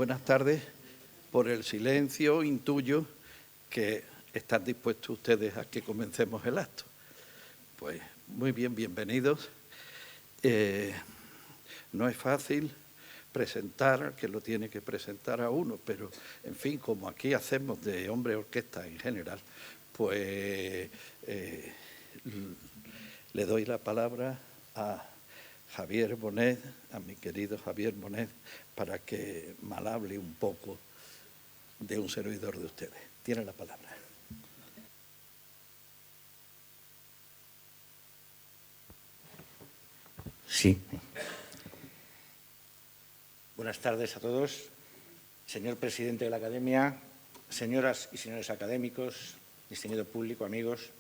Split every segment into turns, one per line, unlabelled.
buenas tardes. Por el silencio intuyo que están dispuestos ustedes a que comencemos el acto. Pues muy bien, bienvenidos. No es fácil presentar al que lo tiene que presentar a uno, pero, en fin, como aquí hacemos de hombre orquesta en general, pues le doy la palabra a Javier Bonet, a mi querido Javier Bonet, para que mal hable un poco de un servidor de ustedes. Tiene la palabra.
Sí. Buenas tardes a todos. Señor presidente de la Academia, señoras y señores académicos, distinguido público, amigos.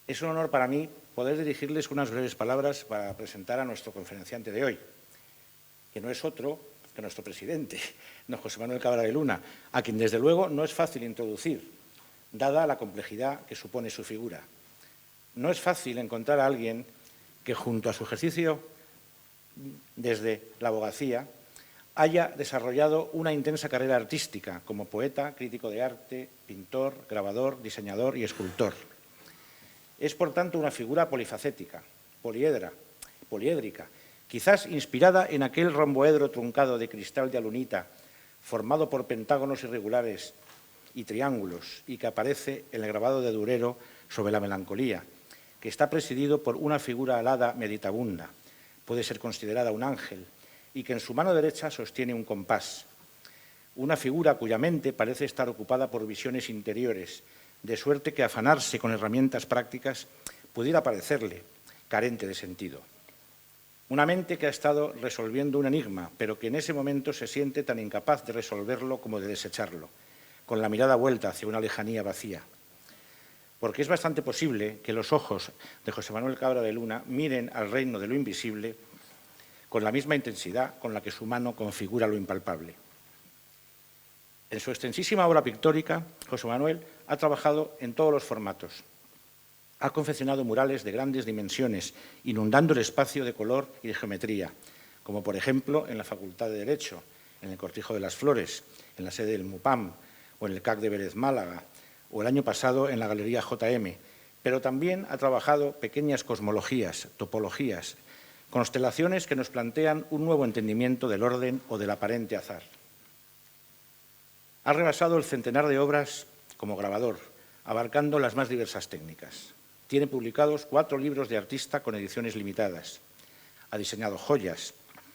Es un honor para mí poder dirigirles unas breves palabras para presentar a nuestro conferenciante de hoy, que no es otro que nuestro presidente, don José Manuel Cabra de Luna, a quien desde luego no es fácil introducir, dada la complejidad que supone su figura. No es fácil encontrar a alguien que junto a su ejercicio desde la abogacía haya desarrollado una intensa carrera artística como poeta, crítico de arte, pintor, grabador, diseñador y escultor. Es, por tanto, una figura polifacética, poliédrica, quizás inspirada en aquel romboedro truncado de cristal de alunita formado por pentágonos irregulares y triángulos y que aparece en el grabado de Durero sobre la melancolía, que está presidido por una figura alada meditabunda, puede ser considerada un ángel, y que en su mano derecha sostiene un compás. Una figura cuya mente parece estar ocupada por visiones interiores, de suerte que afanarse con herramientas prácticas pudiera parecerle carente de sentido. Una mente que ha estado resolviendo un enigma, pero que en ese momento se siente tan incapaz de resolverlo como de desecharlo, con la mirada vuelta hacia una lejanía vacía. Porque es bastante posible que los ojos de José Manuel Cabra de Luna miren al reino de lo invisible con la misma intensidad con la que su mano configura lo impalpable. En su extensísima obra pictórica, José Manuel ha trabajado en todos los formatos. Ha confeccionado murales de grandes dimensiones, inundando el espacio de color y de geometría, como por ejemplo en la Facultad de Derecho, en el Cortijo de las Flores, en la sede del MUPAM o en el CAC de Vélez Málaga, o el año pasado en la Galería JM, pero también ha trabajado pequeñas cosmologías, topologías, constelaciones que nos plantean un nuevo entendimiento del orden o del aparente azar. Ha rebasado el centenar de obras como grabador, abarcando las más diversas técnicas. Tiene publicados 4 libros de artista con ediciones limitadas. Ha diseñado joyas,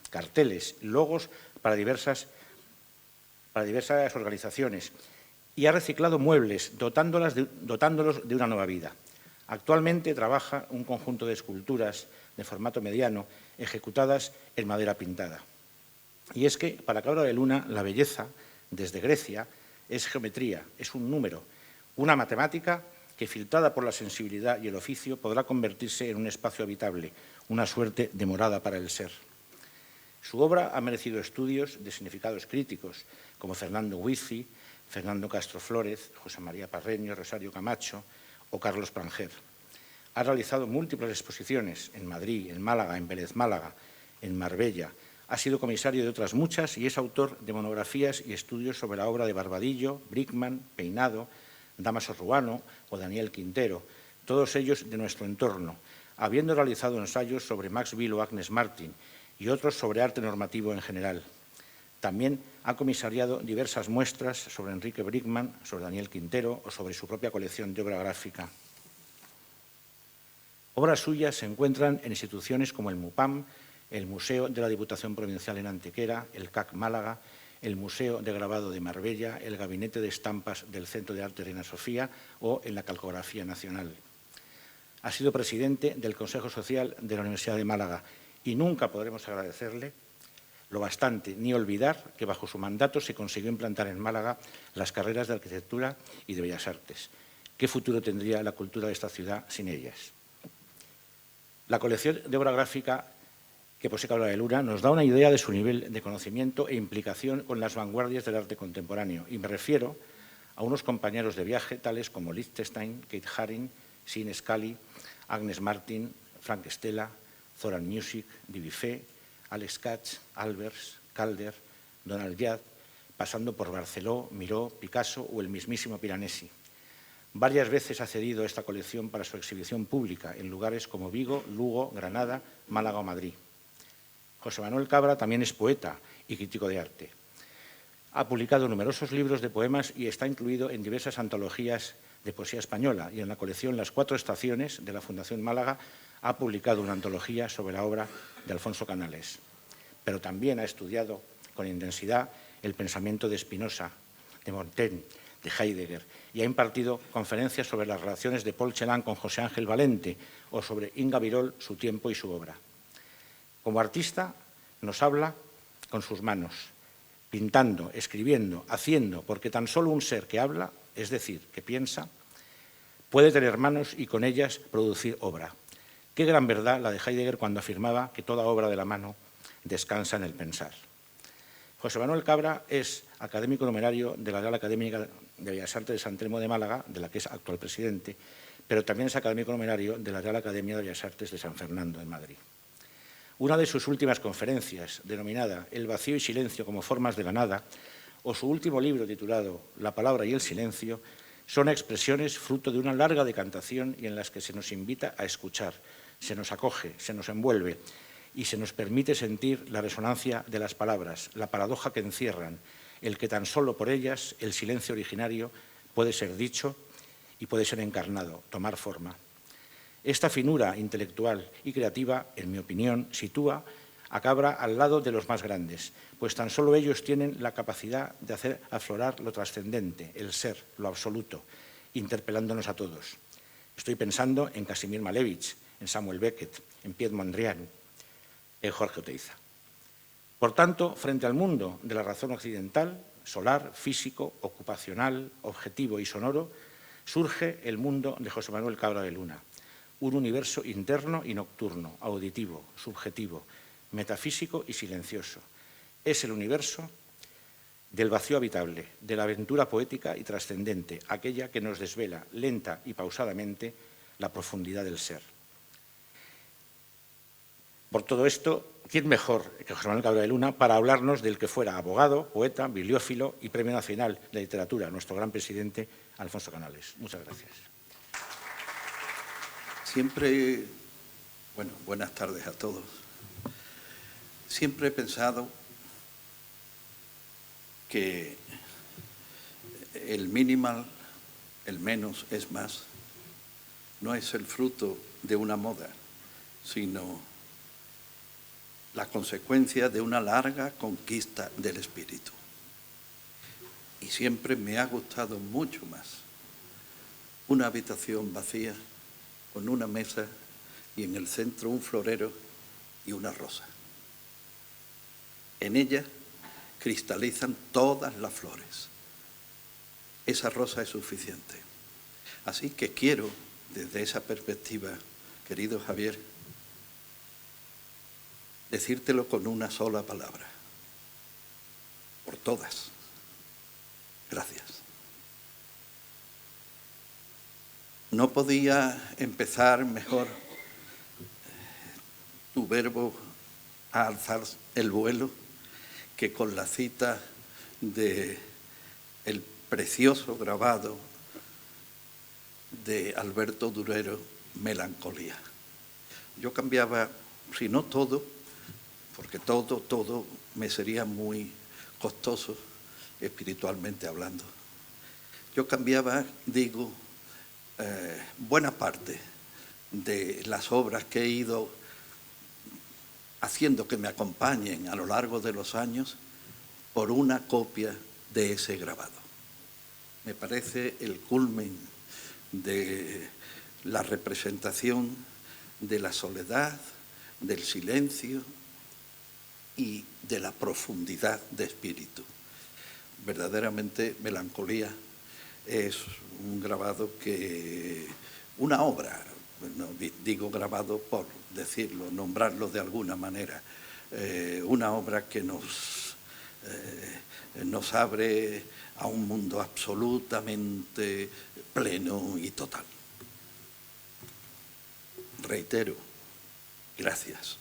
carteles, logos para diversas organizaciones y ha reciclado muebles, dotándolos de una nueva vida. Actualmente trabaja un conjunto de esculturas de formato mediano ejecutadas en madera pintada. Y es que, para Cabra de Luna, la belleza, desde Grecia, es geometría, es un número, una matemática que, filtrada por la sensibilidad y el oficio, podrá convertirse en un espacio habitable, una suerte de morada para el ser. Su obra ha merecido estudios de significados críticos, como Fernando Huizzi, Fernando Castro Flórez, José María Parreño, Rosario Camacho o Carlos Pranger. Ha realizado múltiples exposiciones en Madrid, en Málaga, en Vélez Málaga, en Marbella. Ha sido comisario de otras muchas y es autor de monografías y estudios sobre la obra de Barbadillo, Brickman, Peinado, Dámaso Ruano o Daniel Quintero, todos ellos de nuestro entorno, habiendo realizado ensayos sobre Max Bill o Agnes Martin y otros sobre arte normativo en general. También ha comisariado diversas muestras sobre Enrique Brickman, sobre Daniel Quintero o sobre su propia colección de obra gráfica. Obras suyas se encuentran en instituciones como el MUPAM, el Museo de la Diputación Provincial en Antequera, el CAC Málaga, el Museo de Grabado de Marbella, el Gabinete de Estampas del Centro de Arte Reina Sofía o en la Calcografía Nacional. Ha sido presidente del Consejo Social de la Universidad de Málaga y nunca podremos agradecerle lo bastante ni olvidar que bajo su mandato se consiguió implantar en Málaga las carreras de Arquitectura y de Bellas Artes. ¿Qué futuro tendría la cultura de esta ciudad sin ellas? La colección de obra gráfica que posee Cabra de Luna nos da una idea de su nivel de conocimiento e implicación con las vanguardias del arte contemporáneo. Y me refiero a unos compañeros de viaje tales como Liechtenstein, Kate Haring, Sean Scully, Agnes Martin, Frank Stella, Zoran Music, Vivi Fee, Alex Katz, Albers, Calder, Donald Judd, pasando por Barceló, Miró, Picasso o el mismísimo Piranesi. Varias veces ha cedido esta colección para su exhibición pública en lugares como Vigo, Lugo, Granada, Málaga o Madrid. José Manuel Cabra también es poeta y crítico de arte. Ha publicado numerosos libros de poemas y está incluido en diversas antologías de poesía española, y en la colección Las Cuatro Estaciones de la Fundación Málaga ha publicado una antología sobre la obra de Alfonso Canales. Pero también ha estudiado con intensidad el pensamiento de Spinoza, de Montaigne, de Heidegger, y ha impartido conferencias sobre las relaciones de Paul Celan con José Ángel Valente o sobre Inga Virol, su tiempo y su obra. Como artista nos habla con sus manos, pintando, escribiendo, haciendo, porque tan solo un ser que habla, es decir, que piensa, puede tener manos y con ellas producir obra. Qué gran verdad la de Heidegger cuando afirmaba que toda obra de la mano descansa en el pensar. José Manuel Cabra es académico numerario de la Real Academia de Bellas Artes de San Telmo de Málaga, de la que es actual presidente, pero también es académico numerario de la Real Academia de Bellas Artes de San Fernando de Madrid. Una de sus últimas conferencias, denominada El vacío y silencio como formas de la nada, o su último libro titulado La palabra y el silencio, son expresiones fruto de una larga decantación y en las que se nos invita a escuchar, se nos acoge, se nos envuelve y se nos permite sentir la resonancia de las palabras, la paradoja que encierran, el que tan solo por ellas el silencio originario puede ser dicho y puede ser encarnado, tomar forma. Esta finura intelectual y creativa, en mi opinión, sitúa a Cabra al lado de los más grandes, pues tan solo ellos tienen la capacidad de hacer aflorar lo trascendente, el ser, lo absoluto, interpelándonos a todos. Estoy pensando en Casimir Malevich, en Samuel Beckett, en Piet Mondrian, en Jorge Oteiza. Por tanto, frente al mundo de la razón occidental, solar, físico, ocupacional, objetivo y sonoro, surge el mundo de José Manuel Cabra de Luna, un universo interno y nocturno, auditivo, subjetivo, metafísico y silencioso. Es el universo del vacío habitable, de la aventura poética y trascendente, aquella que nos desvela lenta y pausadamente la profundidad del ser. Por todo esto, ¿quién mejor que José Manuel Cabra de Luna para hablarnos del que fuera abogado, poeta, bibliófilo y Premio Nacional de Literatura, nuestro gran presidente, Alfonso Canales? Muchas gracias.
Siempre, buenas tardes a todos. Siempre he pensado que el minimal, el menos es más, no es el fruto de una moda, sino la consecuencia de una larga conquista del espíritu. Y siempre me ha gustado mucho más una habitación vacía con una mesa y en el centro un florero y una rosa. En ella cristalizan todas las flores. Esa rosa es suficiente. Así que quiero, desde esa perspectiva, querido Javier, decírtelo con una sola palabra. Por todas. Gracias. No podía empezar mejor tu verbo a alzar el vuelo que con la cita de el precioso grabado de Alberto Durero, Melancolía. Yo cambiaba, si no todo, porque todo me sería muy costoso espiritualmente hablando. Yo cambiaba, digo, buena parte de las obras que he ido haciendo que me acompañen a lo largo de los años por una copia de ese grabado. Me parece el culmen de la representación de la soledad, del silencio y de la profundidad de espíritu. Verdaderamente, Melancolía es un grabado que, una obra, no digo grabado por decirlo, nombrarlo de alguna manera, una obra que nos abre a un mundo absolutamente pleno y total. Reitero, gracias.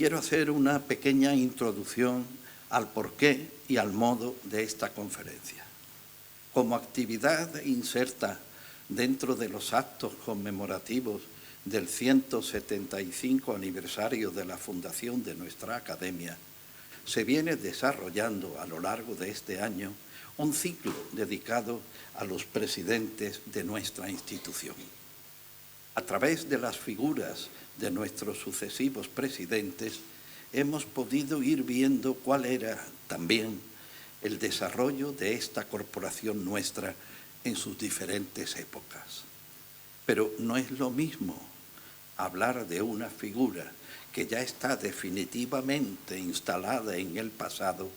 quiero hacer una pequeña introducción al porqué y al modo de esta conferencia. Como actividad inserta dentro de los actos conmemorativos del 175 aniversario de la fundación de nuestra Academia, se viene desarrollando a lo largo de este año un ciclo dedicado a los presidentes de nuestra institución. A través de las figuras de nuestros sucesivos presidentes, hemos podido ir viendo cuál era también el desarrollo de esta corporación nuestra en sus diferentes épocas. Pero no es lo mismo hablar de una figura que ya está definitivamente instalada en el pasado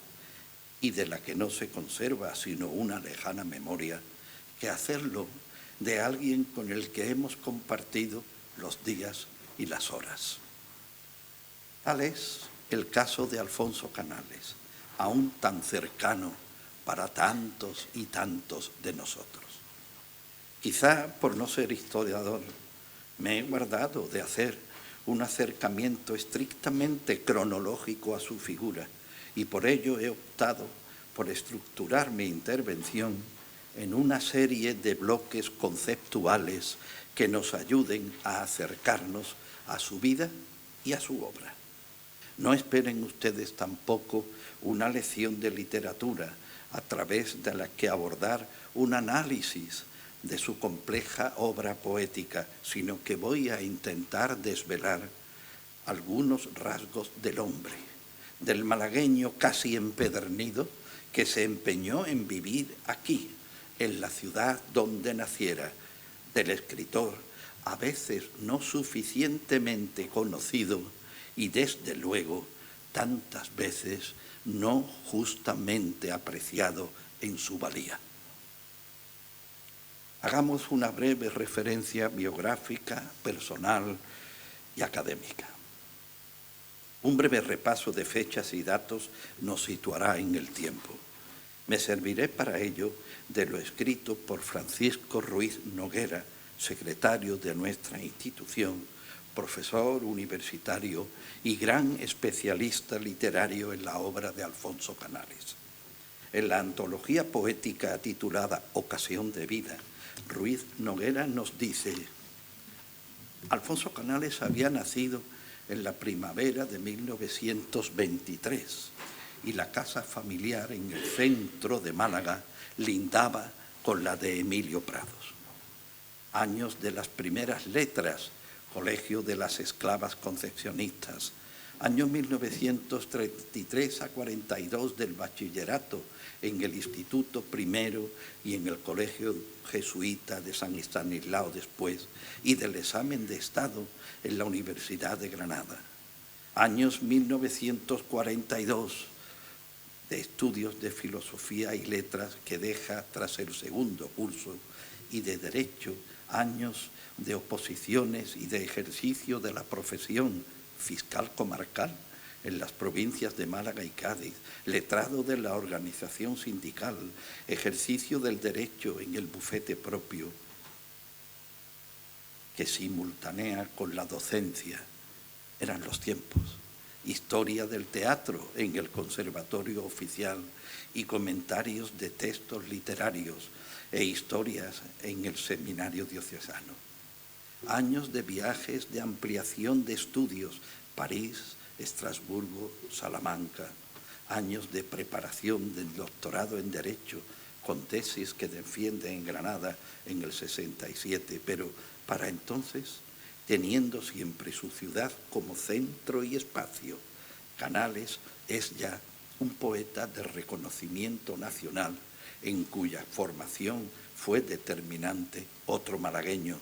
y de la que no se conserva sino una lejana memoria, que hacerlo de alguien con el que hemos compartido los días y las horas. Tal es el caso de Alfonso Canales, aún tan cercano para tantos y tantos de nosotros. Quizá por no ser historiador, me he guardado de hacer un acercamiento estrictamente cronológico a su figura y por ello he optado por estructurar mi intervención en una serie de bloques conceptuales que nos ayuden a acercarnos a su vida y a su obra. No esperen ustedes tampoco una lección de literatura a través de la que abordar un análisis de su compleja obra poética, sino que voy a intentar desvelar algunos rasgos del hombre, del malagueño casi empedernido que se empeñó en vivir aquí, en la ciudad donde naciera, del escritor a veces no suficientemente conocido y desde luego tantas veces no justamente apreciado en su valía. Hagamos una breve referencia biográfica, personal y académica. Un breve repaso de fechas y datos nos situará en el tiempo. Me serviré para ello de lo escrito por Francisco Ruiz Noguera, secretario de nuestra institución, profesor universitario y gran especialista literario en la obra de Alfonso Canales. En la antología poética titulada Ocasión de vida, Ruiz Noguera nos dice: Alfonso Canales había nacido en la primavera de 1923 y la casa familiar en el centro de Málaga lindaba con la de Emilio Prados. Años de las primeras letras, Colegio de las Esclavas Concepcionistas, año 1933 a 42 del bachillerato en el Instituto Primero y en el Colegio Jesuita de San Estanislao después, y del examen de Estado en la Universidad de Granada. Años 1942 de estudios de filosofía y letras que deja tras el segundo curso, y de Derecho, años de oposiciones y de ejercicio de la profesión fiscal comarcal en las provincias de Málaga y Cádiz, letrado de la organización sindical, ejercicio del derecho en el bufete propio, que simultanea con la docencia. Eran los tiempos. Historia del teatro en el Conservatorio Oficial y comentarios de textos literarios e historias en el Seminario Diocesano. Años de viajes de ampliación de estudios, París, Estrasburgo, Salamanca. Años de preparación del doctorado en Derecho, con tesis que defiende en Granada en el 67, pero para entonces teniendo siempre su ciudad como centro y espacio. Canales es ya un poeta de reconocimiento nacional en cuya formación fue determinante otro malagueño,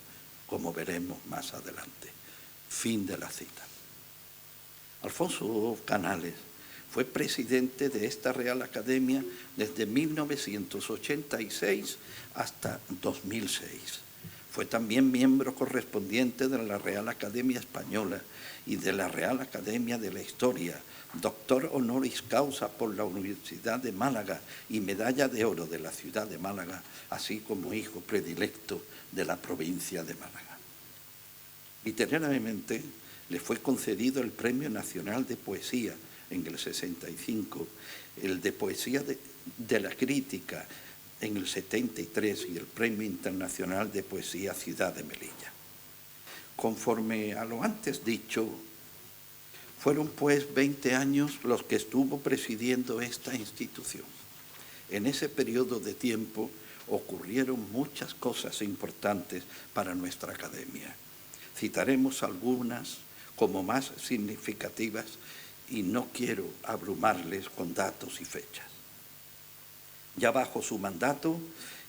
como veremos más adelante. Fin de la cita. Alfonso Canales fue presidente de esta Real Academia desde 1986 hasta 2006. Fue también miembro correspondiente de la Real Academia Española y de la Real Academia de la Historia, doctor honoris causa por la Universidad de Málaga y medalla de oro de la ciudad de Málaga, así como hijo predilecto de la provincia de Málaga. Literariamente Le fue concedido el Premio Nacional de Poesía en el 65, el de Poesía de la Crítica en el 73 y el Premio Internacional de Poesía Ciudad de Melilla. Conforme a lo antes dicho, fueron pues 20 años los que estuvo presidiendo esta institución. En ese periodo de tiempo ocurrieron muchas cosas importantes para nuestra academia. Citaremos algunas como más significativas y no quiero abrumarles con datos y fechas. Ya bajo su mandato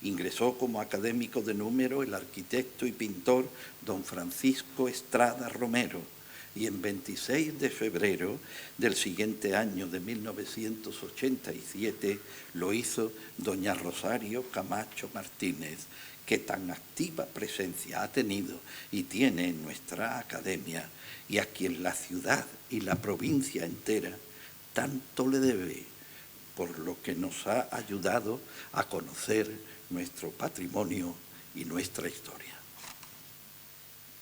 ingresó como académico de número el arquitecto y pintor don Francisco Estrada Romero, y en 26 de febrero del siguiente año de 1987 lo hizo doña Rosario Camacho Martínez, que tan activa presencia ha tenido y tiene en nuestra academia y a quien la ciudad y la provincia entera tanto le debe, por lo que nos ha ayudado a conocer nuestro patrimonio y nuestra historia.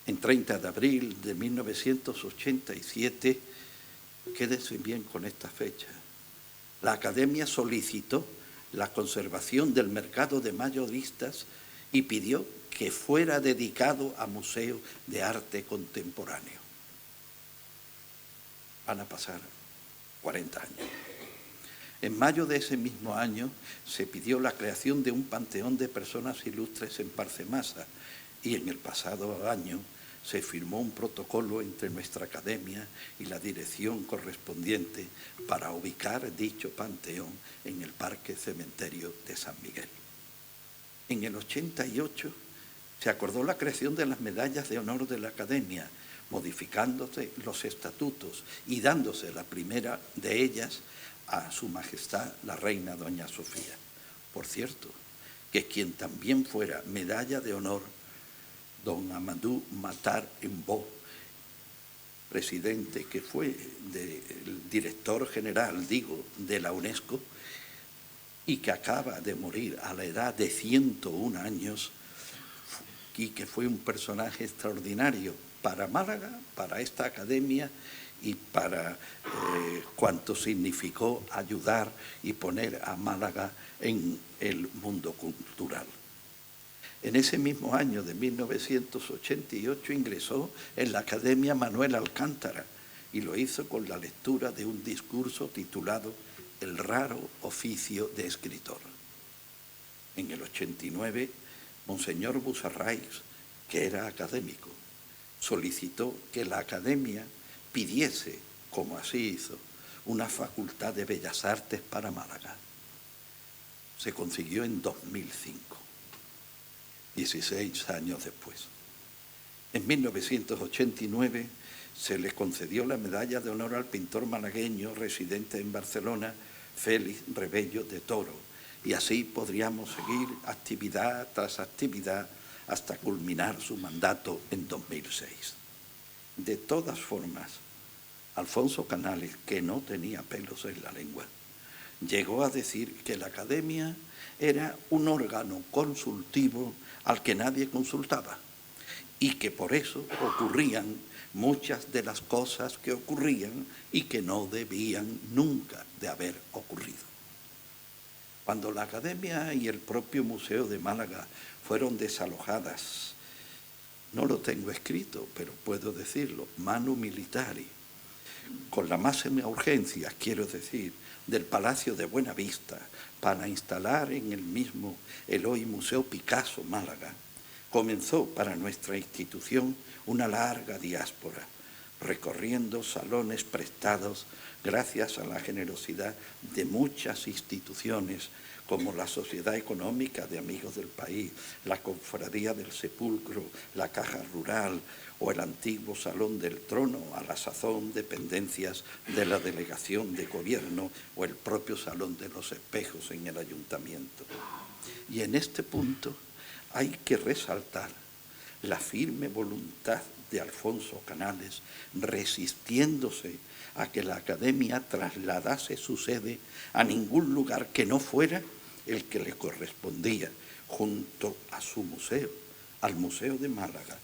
En 30 de abril de 1987, quédese bien con esta fecha, la Academia solicitó la conservación del mercado de mayoristas y pidió que fuera dedicado a Museo de Arte Contemporáneo. Van a pasar 40 años. En mayo de ese mismo año se pidió la creación de un panteón de personas ilustres en Parcemasa y en el pasado año se firmó un protocolo entre nuestra academia y la dirección correspondiente para ubicar dicho panteón en el Parque Cementerio de San Miguel. En el 88 se acordó la creación de las medallas de honor de la academia, modificándose los estatutos y dándose la primera de ellas a Su Majestad la Reina Doña Sofía. Por cierto, que quien también fuera medalla de honor, don Amadou Matar Mbó, presidente que fue el director general, de la UNESCO, y que acaba de morir a la edad de 101 años, y que fue un personaje extraordinario para Málaga, para esta academia y para cuanto significó ayudar y poner a Málaga en el mundo cultural. En ese mismo año de 1988 ingresó en la Academia Manuel Alcántara y lo hizo con la lectura de un discurso titulado El raro oficio de escritor. En el 89, Monseñor Busarrais, que era académico, solicitó que la academia pidiese, como así hizo, una facultad de Bellas Artes para Málaga. Se consiguió en 2005, 16 años después. En 1989 se le concedió la medalla de honor al pintor malagueño residente en Barcelona, Félix Rebello de Toro, y así podríamos seguir actividad tras actividad hasta culminar su mandato en 2006. De todas formas, Alfonso Canales, que no tenía pelos en la lengua, llegó a decir que la academia era un órgano consultivo al que nadie consultaba y que por eso ocurrían muchas de las cosas que ocurrían y que no debían nunca de haber ocurrido. Cuando la academia y el propio Museo de Málaga fueron desalojadas, no lo tengo escrito, pero puedo decirlo, manu militari, con la máxima urgencia, quiero decir, del Palacio de Buenavista para instalar en el mismo el hoy Museo Picasso Málaga, comenzó para nuestra institución una larga diáspora, recorriendo salones prestados gracias a la generosidad de muchas instituciones como la Sociedad Económica de Amigos del País, la Cofradía del Sepulcro, la Caja Rural o el antiguo Salón del Trono, a la sazón dependencias de la Delegación de Gobierno o el propio Salón de los Espejos en el Ayuntamiento. Y en este punto hay que resaltar la firme voluntad de Alfonso Canales, resistiéndose a que la academia trasladase su sede a ningún lugar que no fuera el que le correspondía, junto a su museo, al Museo de Málaga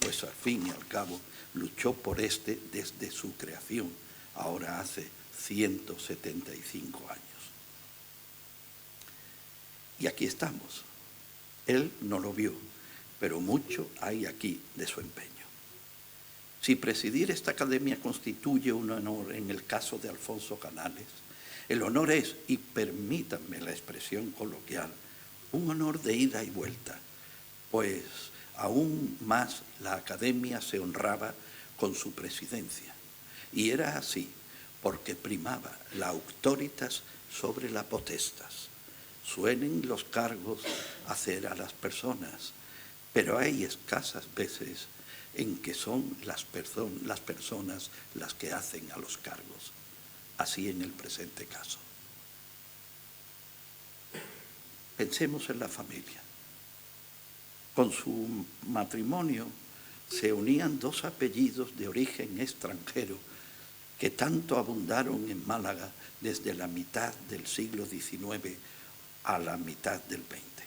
pues al fin y al cabo luchó por este desde su creación, ahora hace 175 años. Y aquí estamos. Él no lo vio, pero mucho hay aquí de su empeño. Si presidir esta academia constituye un honor en el caso de Alfonso Canales, el honor es, y permítanme la expresión coloquial, un honor de ida y vuelta, pues aún más la academia se honraba con su presidencia. Y era así, porque primaba la auctoritas sobre la potestas. Suelen los cargos hacer a las personas, pero hay escasas veces en que son las personas las que hacen a los cargos. Así en el presente caso. Pensemos en la familia. Con su matrimonio se unían dos apellidos de origen extranjero que tanto abundaron en Málaga desde la mitad del siglo XIX a la mitad del XX.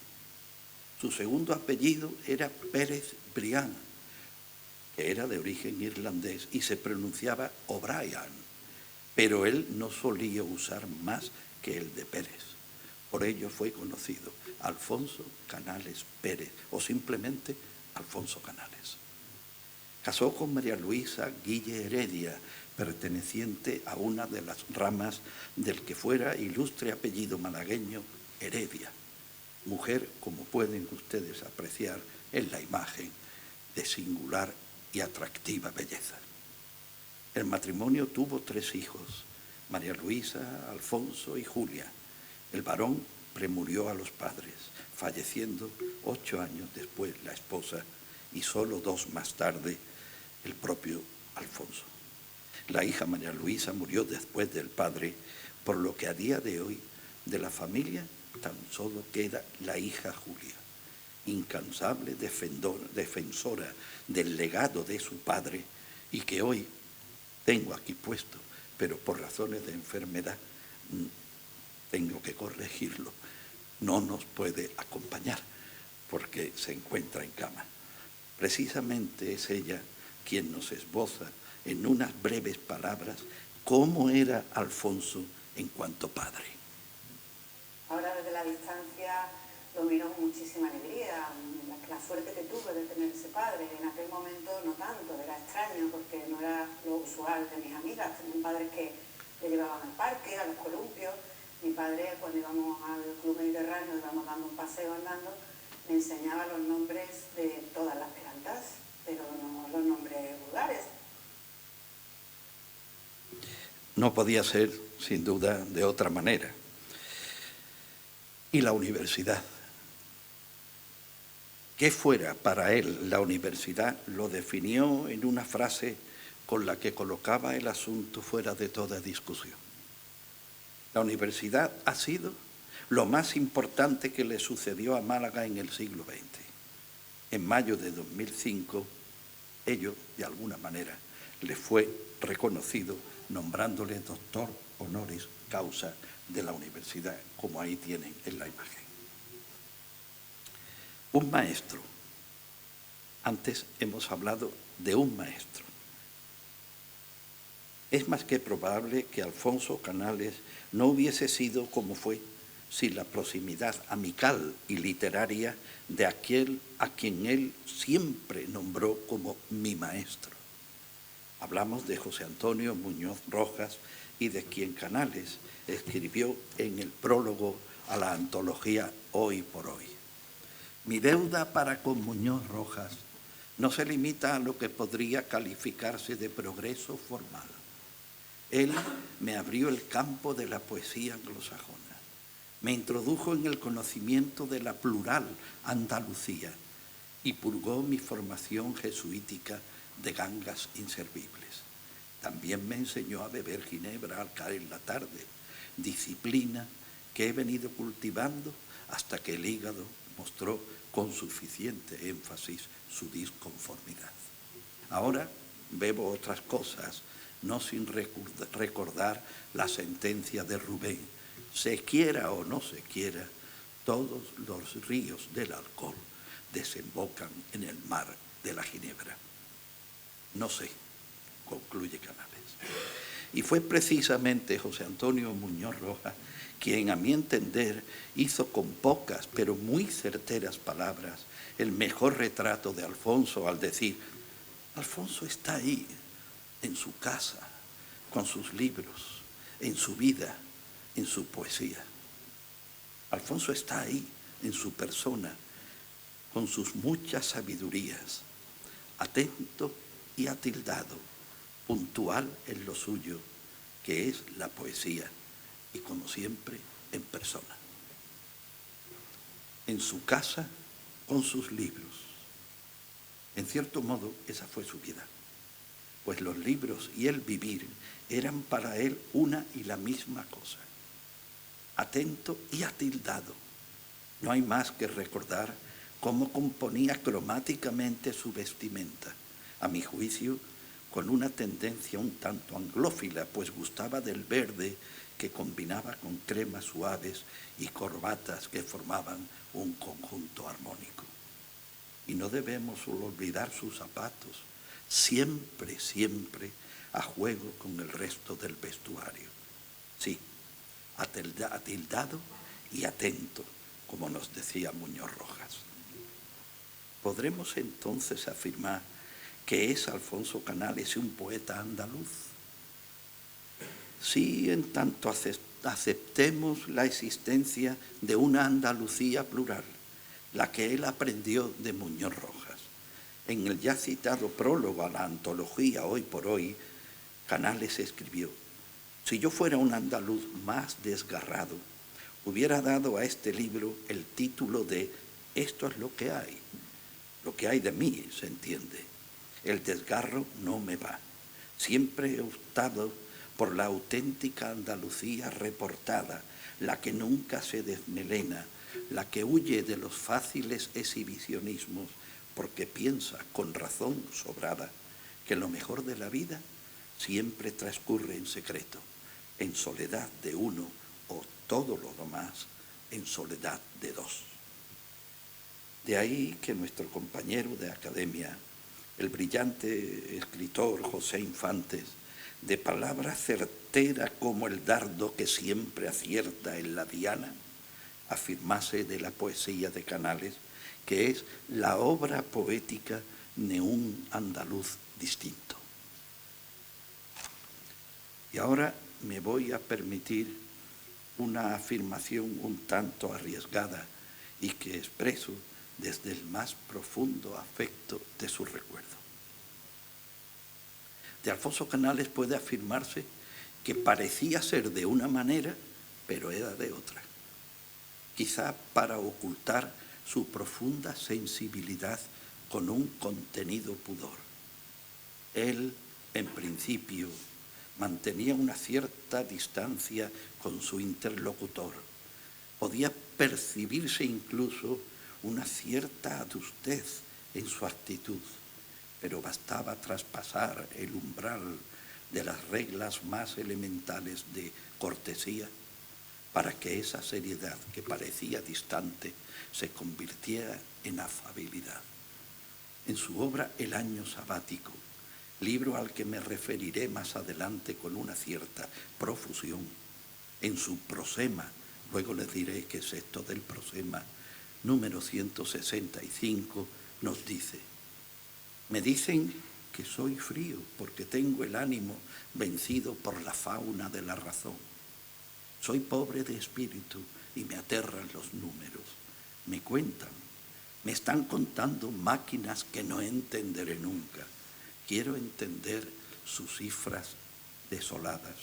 Su segundo apellido era Pérez Brián, que era de origen irlandés y se pronunciaba O'Brien, pero él no solía usar más que el de Pérez. Por ello fue conocido Alfonso Canales Pérez, o simplemente Alfonso Canales. Casó con María Luisa Guille Heredia, perteneciente a una de las ramas del que fuera ilustre apellido malagueño Heredia, mujer, como pueden ustedes apreciar en la imagen, de singular y atractiva belleza. El matrimonio tuvo 3 hijos, María Luisa, Alfonso y Julia. El varón premurió a los padres, falleciendo 8 años después la esposa y solo 2 más tarde el propio Alfonso. La hija María Luisa murió después del padre, por lo que a día de hoy de la familia tan solo queda la hija Julia, incansable defensora del legado de su padre y que hoy tengo aquí puesto, pero por razones de enfermedad tengo que corregirlo, no nos puede acompañar porque se encuentra en cama. Precisamente es ella quien nos esboza en unas breves palabras cómo era Alfonso en cuanto padre.
Ahora desde la distancia lo miro con muchísima alegría, la suerte que tuve de tener ese padre. En aquel momento no tanto, era extraño porque no era lo usual de mis amigas. Tenían padres que le llevaban al parque, a los columpios. Mi padre, cuando íbamos al club mediterráneo, íbamos dando un paseo andando, me enseñaba los nombres de todas las plantas, pero no los nombres vulgares.
No podía ser, sin duda, de otra manera. Y la universidad. ¿Qué fuera para él la universidad? Lo definió en una frase con la que colocaba el asunto fuera de toda discusión. La universidad ha sido lo más importante que le sucedió a Málaga en el siglo XX. En mayo de 2005, ello, de alguna manera, le fue reconocido nombrándole doctor honoris causa de la universidad, como ahí tienen en la imagen. Un maestro. Antes hemos hablado de un maestro. Es más que probable que Alfonso Canales no hubiese sido como fue sin la proximidad amical y literaria de aquel a quien él siempre nombró como mi maestro. Hablamos de José Antonio Muñoz Rojas y de quien Canales escribió en el prólogo a la antología Hoy por Hoy. Mi deuda para con Muñoz Rojas no se limita a lo que podría calificarse de progreso formal. Él me abrió el campo de la poesía anglosajona, me introdujo en el conocimiento de la plural Andalucía y purgó mi formación jesuítica de gangas inservibles. También me enseñó a beber ginebra al caer la tarde, disciplina que he venido cultivando hasta que el hígado mostró con suficiente énfasis su disconformidad. Ahora bebo otras cosas, no sin recordar la sentencia de Rubén. Se quiera o no se quiera, todos los ríos del alcohol desembocan en el mar de la ginebra. No sé, concluye Canales. Y fue precisamente José Antonio Muñoz Rojas quien, a mi entender, hizo con pocas pero muy certeras palabras el mejor retrato de Alfonso al decir: Alfonso está ahí, en su casa, con sus libros, en su vida, en su poesía. Alfonso está ahí, en su persona, con sus muchas sabidurías, atento y atildado, puntual en lo suyo, que es la poesía, y como siempre, en persona. En su casa, con sus libros. En cierto modo, esa fue su vida, pues los libros y el vivir eran para él una y la misma cosa. Atento y atildado. No hay más que recordar cómo componía cromáticamente su vestimenta, a mi juicio, con una tendencia un tanto anglófila, pues gustaba del verde que combinaba con cremas suaves y corbatas que formaban un conjunto armónico. Y no debemos olvidar sus zapatos, siempre, siempre a juego con el resto del vestuario. Sí, atildado y atento, como nos decía Muñoz Rojas. ¿Podremos entonces afirmar que es Alfonso Canales un poeta andaluz? Sí, en tanto aceptemos la existencia de una Andalucía plural, la que él aprendió de Muñoz Rojas. En el ya citado prólogo a la antología Hoy por Hoy, Canales escribió: si yo fuera un andaluz más desgarrado, hubiera dado a este libro el título de Esto es lo que hay de mí, se entiende. El desgarro no me va. Siempre he optado por la auténtica Andalucía reportada, la que nunca se desmelena, la que huye de los fáciles exhibicionismos, porque piensa, con razón sobrada, que lo mejor de la vida siempre transcurre en secreto, en soledad de uno, o todo lo demás en soledad de dos. De ahí que nuestro compañero de academia, el brillante escritor José Infantes, de palabra certera como el dardo que siempre acierta en la diana, afirmase de la poesía de Canales que es la obra poética de un andaluz distinto. Y ahora me voy a permitir una afirmación un tanto arriesgada y que expreso desde el más profundo afecto de su recuerdo. De Alfonso Canales puede afirmarse que parecía ser de una manera, pero era de otra, quizá para ocultar su profunda sensibilidad con un contenido pudor. Él, en principio, mantenía una cierta distancia con su interlocutor. Podía percibirse incluso una cierta adustez en su actitud, pero bastaba traspasar el umbral de las reglas más elementales de cortesía para que esa seriedad que parecía distante se convirtiera en afabilidad. En su obra El año sabático, libro al que me referiré más adelante con una cierta profusión, en su prosema, luego les diré qué es esto del prosema, número 165, nos dice: me dicen que soy frío porque tengo el ánimo vencido por la fauna de la razón. Soy pobre de espíritu y me aterran los números. Me cuentan, me están contando máquinas que no entenderé nunca. Quiero entender sus cifras desoladas.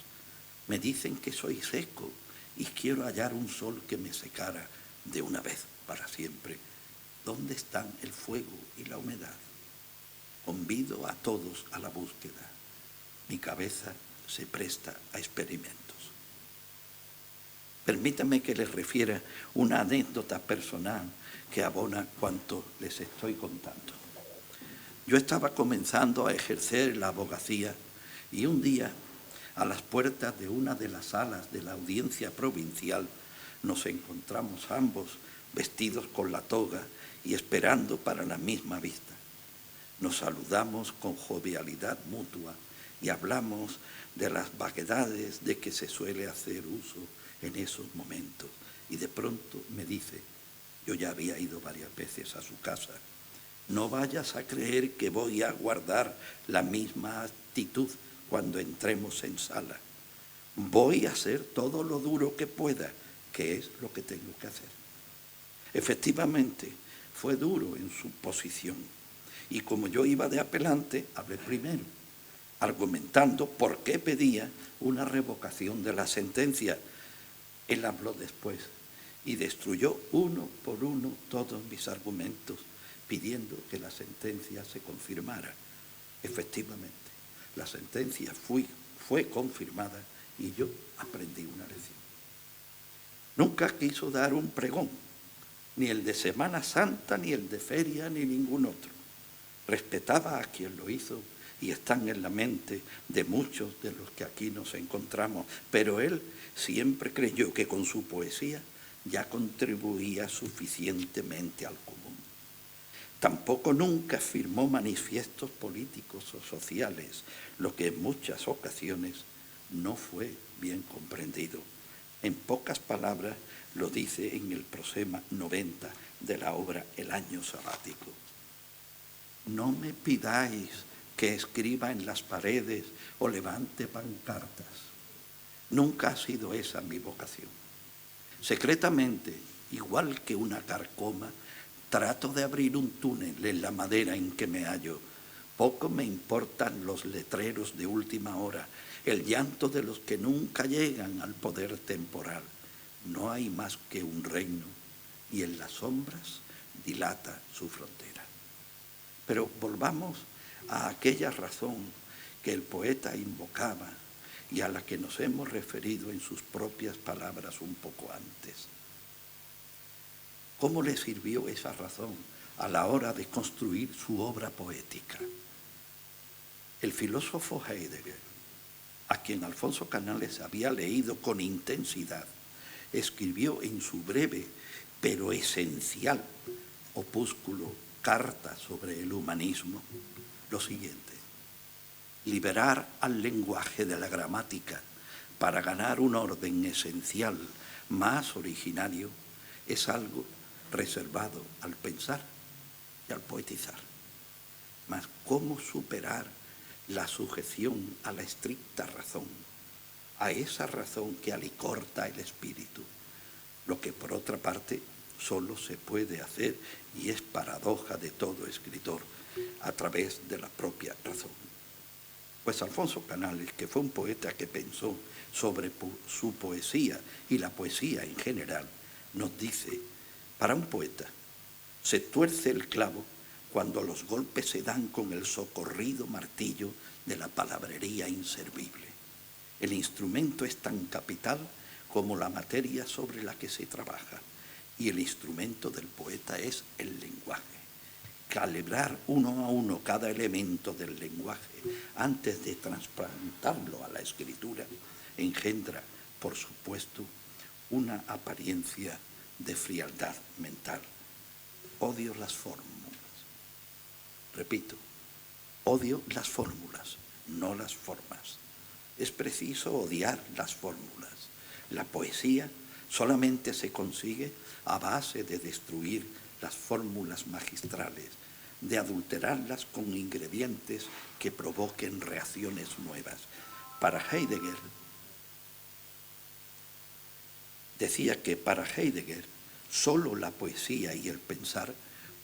Me dicen que soy seco y quiero hallar un sol que me secara de una vez para siempre. ¿Dónde están el fuego y la humedad? Convido a todos a la búsqueda. Mi cabeza se presta a experimentos. Permítanme que les refiera una anécdota personal que abona cuanto les estoy contando. Yo estaba comenzando a ejercer la abogacía y un día, a las puertas de una de las salas de la audiencia provincial, nos encontramos ambos vestidos con la toga y esperando para la misma vista. Nos saludamos con jovialidad mutua y hablamos de las vaguedades de que se suele hacer uso en esos momentos. Y de pronto me dice, yo ya había ido varias veces a su casa, no vayas a creer que voy a guardar la misma actitud cuando entremos en sala. Voy a hacer todo lo duro que pueda, que es lo que tengo que hacer. Efectivamente, fue duro en su posición. Y como yo iba de apelante, hablé primero, argumentando por qué pedía una revocación de la sentencia. Él habló después y destruyó uno por uno todos mis argumentos, pidiendo que la sentencia se confirmara. Efectivamente, la sentencia fue confirmada y yo aprendí una lección. Nunca quiso dar un pregón, ni el de Semana Santa, ni el de feria, ni ningún otro. Respetaba a quien lo hizo y están en la mente de muchos de los que aquí nos encontramos, pero él siempre creyó que con su poesía ya contribuía suficientemente al común. Tampoco nunca firmó manifiestos políticos o sociales, lo que en muchas ocasiones no fue bien comprendido. En pocas palabras lo dice en el prosema 90 de la obra El año sabático. No me pidáis que escriba en las paredes o levante pancartas. Nunca ha sido esa mi vocación. Secretamente, igual que una carcoma, trato de abrir un túnel en la madera en que me hallo. Poco me importan los letreros de última hora, el llanto de los que nunca llegan al poder temporal. No hay más que un reino y en las sombras dilata su frontera. Pero volvamos a aquella razón que el poeta invocaba y a la que nos hemos referido en sus propias palabras un poco antes. ¿Cómo le sirvió esa razón a la hora de construir su obra poética? El filósofo Heidegger, a quien Alfonso Canales había leído con intensidad, escribió en su breve pero esencial opúsculo Carta sobre el humanismo lo siguiente: liberar al lenguaje de la gramática para ganar un orden esencial más originario es algo reservado al pensar y al poetizar. Mas ¿cómo superar la sujeción a la estricta razón, a esa razón que alicorta el espíritu? Lo que por otra parte solo se puede hacer, y es paradoja de todo escritor, a través de la propia razón. Pues Alfonso Canales, que fue un poeta que pensó sobre su poesía y la poesía en general, nos dice: para un poeta se tuerce el clavo cuando los golpes se dan con el socorrido martillo de la palabrería inservible. El instrumento es tan capital como la materia sobre la que se trabaja, y el instrumento del poeta es el lenguaje. Calibrar uno a uno cada elemento del lenguaje antes de trasplantarlo a la escritura engendra, por supuesto, una apariencia de frialdad mental. Odio las fórmulas. Repito, odio las fórmulas, no las formas. Es preciso odiar las fórmulas. La poesía solamente se consigue a base de destruir las fórmulas magistrales, de adulterarlas con ingredientes que provoquen reacciones nuevas. Para Heidegger, decía que para Heidegger solo la poesía y el pensar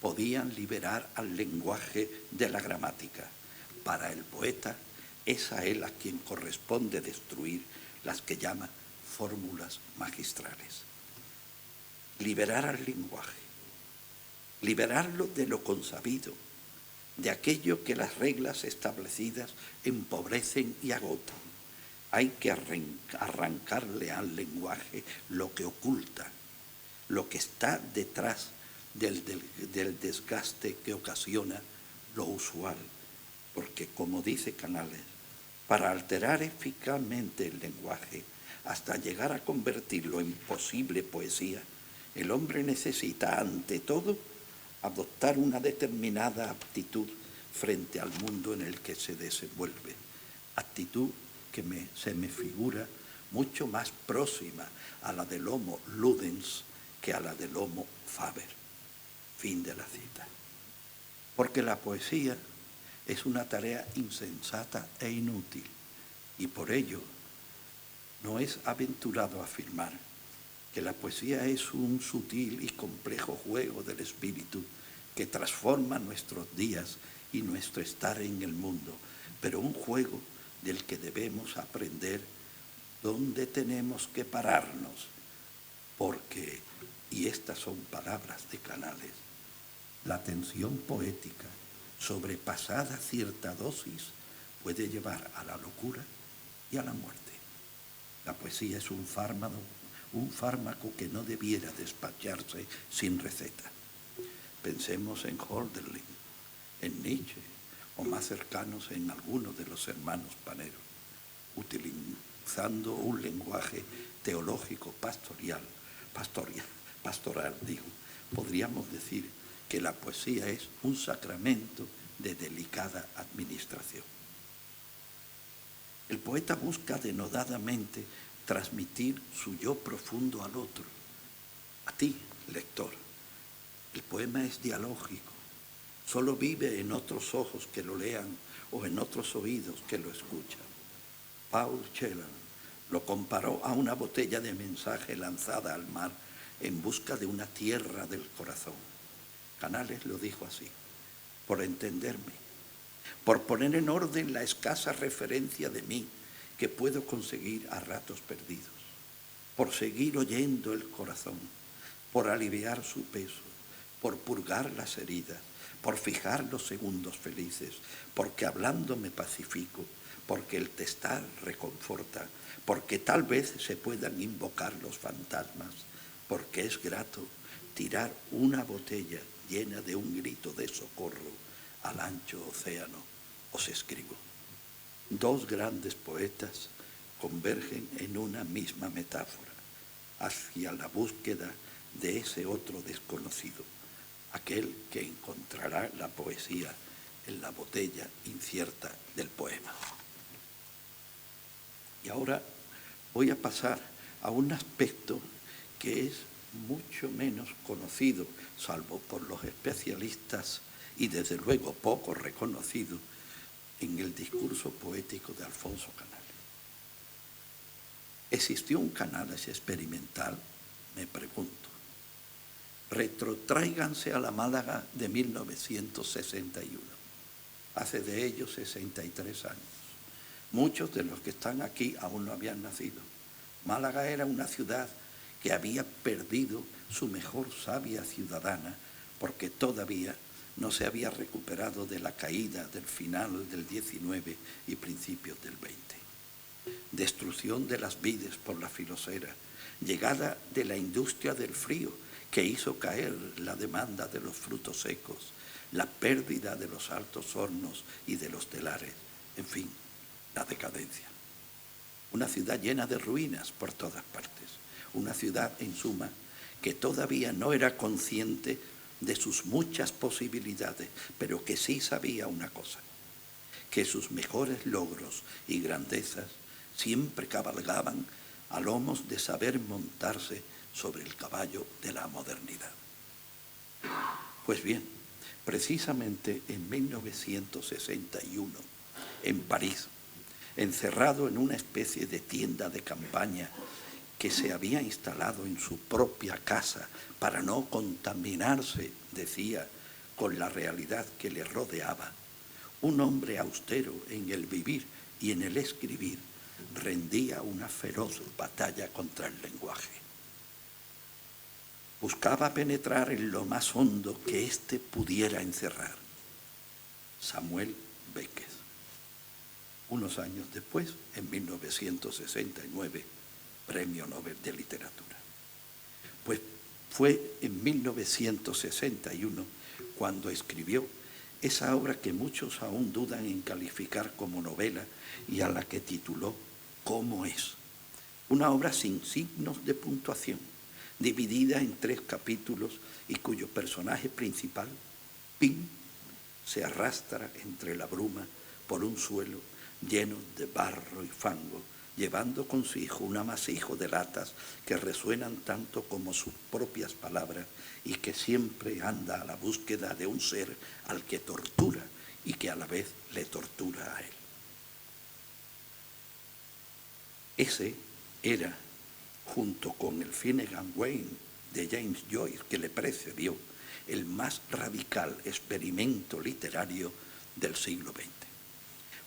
podían liberar al lenguaje de la gramática. Para el poeta es a él a quien corresponde destruir las que llama fórmulas magistrales. Liberar al lenguaje, liberarlo de lo consabido, de aquello que las reglas establecidas empobrecen y agotan. Hay que arrancarle al lenguaje lo que oculta, lo que está detrás del desgaste que ocasiona lo usual. Porque, como dice Canales, para alterar eficazmente el lenguaje hasta llegar a convertirlo en posible poesía, el hombre necesita, ante todo, adoptar una determinada aptitud frente al mundo en el que se desenvuelve. Actitud que se me figura mucho más próxima a la del Homo Ludens que a la del Homo Faber. Fin de la cita. Porque la poesía es una tarea insensata e inútil, y por ello no es aventurado afirmar que la poesía es un sutil y complejo juego del espíritu que transforma nuestros días y nuestro estar en el mundo, pero un juego del que debemos aprender dónde tenemos que pararnos, porque, y estas son palabras de Canales, la tensión poética, sobrepasada cierta dosis, puede llevar a la locura y a la muerte. La poesía es un fármaco que no debiera despacharse sin receta. Pensemos en Hölderlin, en Nietzsche, o más cercanos en algunos de los hermanos Panero, utilizando un lenguaje teológico pastoral, podríamos decir que la poesía es un sacramento de delicada administración. El poeta busca denodadamente transmitir su yo profundo al otro, a ti, lector. El poema es dialógico, solo vive en otros ojos que lo lean o en otros oídos que lo escuchan. Paul Celan lo comparó a una botella de mensaje lanzada al mar en busca de una tierra del corazón. Canales lo dijo así: por entenderme, por poner en orden la escasa referencia de mí que puedo conseguir a ratos perdidos, por seguir oyendo el corazón, por aliviar su peso, por purgar las heridas, por fijar los segundos felices, porque hablando me pacifico, porque el testar reconforta, porque tal vez se puedan invocar los fantasmas, porque es grato tirar una botella llena de un grito de socorro al ancho océano. Os escribo. Dos grandes poetas convergen en una misma metáfora hacia la búsqueda de ese otro desconocido, aquel que encontrará la poesía en la botella incierta del poema. Y ahora voy a pasar a un aspecto que es mucho menos conocido, salvo por los especialistas, y desde luego poco reconocido en el discurso poético de Alfonso Canales. ¿Existió un Canales experimental? Me pregunto. Retrotráiganse a la Málaga de 1961. Hace de ello 63 años. Muchos de los que están aquí aún no habían nacido. Málaga era una ciudad que había perdido su mejor savia ciudadana porque todavía no se había recuperado de la caída del final del 19 y principios del 20. Destrucción de las vides por la filosera, llegada de la industria del frío que hizo caer la demanda de los frutos secos, la pérdida de los altos hornos y de los telares, en fin, la decadencia. Una ciudad llena de ruinas por todas partes, una ciudad, en suma, que todavía no era consciente de sus muchas posibilidades, pero que sí sabía una cosa, que sus mejores logros y grandezas siempre cabalgaban a lomos de saber montarse sobre el caballo de la modernidad. Pues bien, precisamente en 1961, en París, encerrado en una especie de tienda de campaña que se había instalado en su propia casa para no contaminarse, decía, con la realidad que le rodeaba, un hombre austero en el vivir y en el escribir rendía una feroz batalla contra el lenguaje. Buscaba penetrar en lo más hondo que éste pudiera encerrar. Samuel Beckett. Unos años después, en 1969, Premio Nobel de Literatura. Pues fue en 1961 cuando escribió esa obra que muchos aún dudan en calificar como novela y a la que tituló ¿Cómo es? Una obra sin signos de puntuación, dividida en 3 capítulos y cuyo personaje principal, Pim, se arrastra entre la bruma por un suelo lleno de barro y fango, llevando consigo un amasijo de latas que resuenan tanto como sus propias palabras y que siempre anda a la búsqueda de un ser al que tortura y que a la vez le tortura a él. Ese era, junto con el Finnegan Wayne de James Joyce, que le precedió, el más radical experimento literario del siglo XX.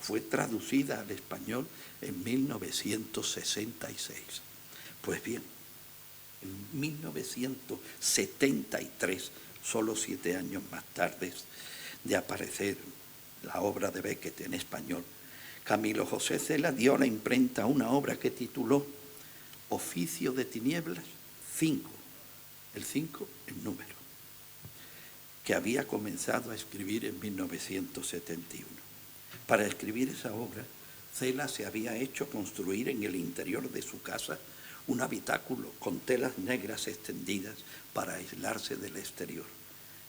Fue traducida al español en 1966. Pues bien, en 1973, solo 7 años más tarde de aparecer la obra de Beckett en español, Camilo José Cela dio a la imprenta una obra que tituló Oficio de Tinieblas 5, el 5 en número, que había comenzado a escribir en 1971. Para escribir esa obra, Cela se había hecho construir en el interior de su casa un habitáculo con telas negras extendidas para aislarse del exterior.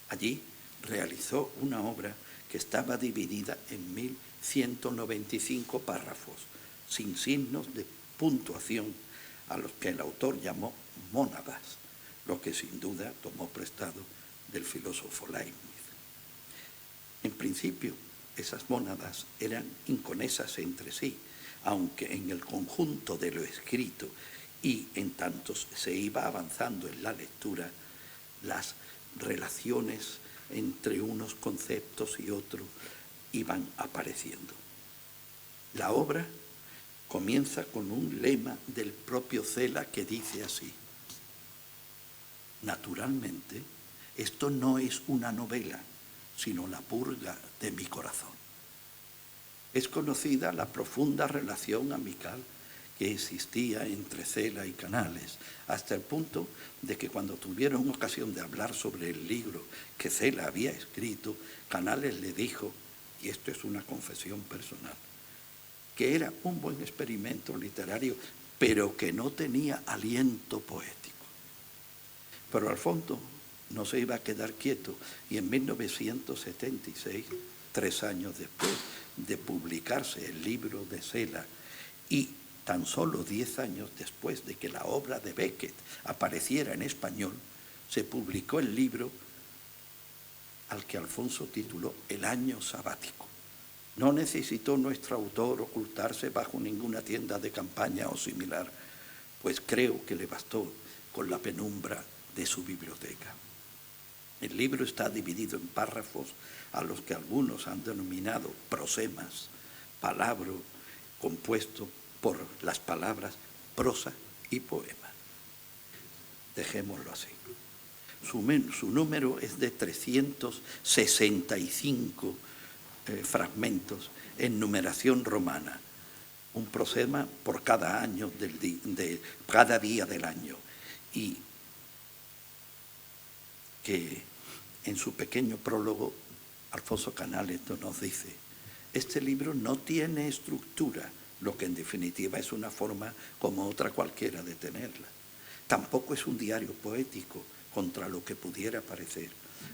Allí realizó una obra que estaba dividida en 1195 párrafos, sin signos de puntuación, a los que el autor llamó mónadas, lo que sin duda tomó prestado del filósofo Leibniz. En principio, esas mónadas eran inconexas entre sí, aunque en el conjunto de lo escrito y en tanto se iba avanzando en la lectura, las relaciones entre unos conceptos y otros iban apareciendo. La obra comienza con un lema del propio Cela que dice así: naturalmente, esto no es una novela, sino la purga de mi corazón. Es conocida la profunda relación amical que existía entre Cela y Canales, hasta el punto de que cuando tuvieron ocasión de hablar sobre el libro que Cela había escrito, Canales le dijo, y esto es una confesión personal, que era un buen experimento literario, pero que no tenía aliento poético. Pero al fondo no se iba a quedar quieto, y en 1976, 3 años después de publicarse el libro de Cela y tan solo 10 años después de que la obra de Beckett apareciera en español, se publicó el libro al que Alfonso tituló El año sabático. No necesitó nuestro autor ocultarse bajo ninguna tienda de campaña o similar, pues creo que le bastó con la penumbra de su biblioteca. El libro está dividido en párrafos a los que algunos han denominado prosemas, palabro compuesto por las palabras prosa y poema. Dejémoslo así. Su número es de 365 fragmentos en numeración romana, un prosema por cada año de cada día del año, y que en su pequeño prólogo Alfonso Canales nos dice: este libro no tiene estructura, lo que en definitiva es una forma como otra cualquiera de tenerla. Tampoco es un diario poético, contra lo que pudiera parecer.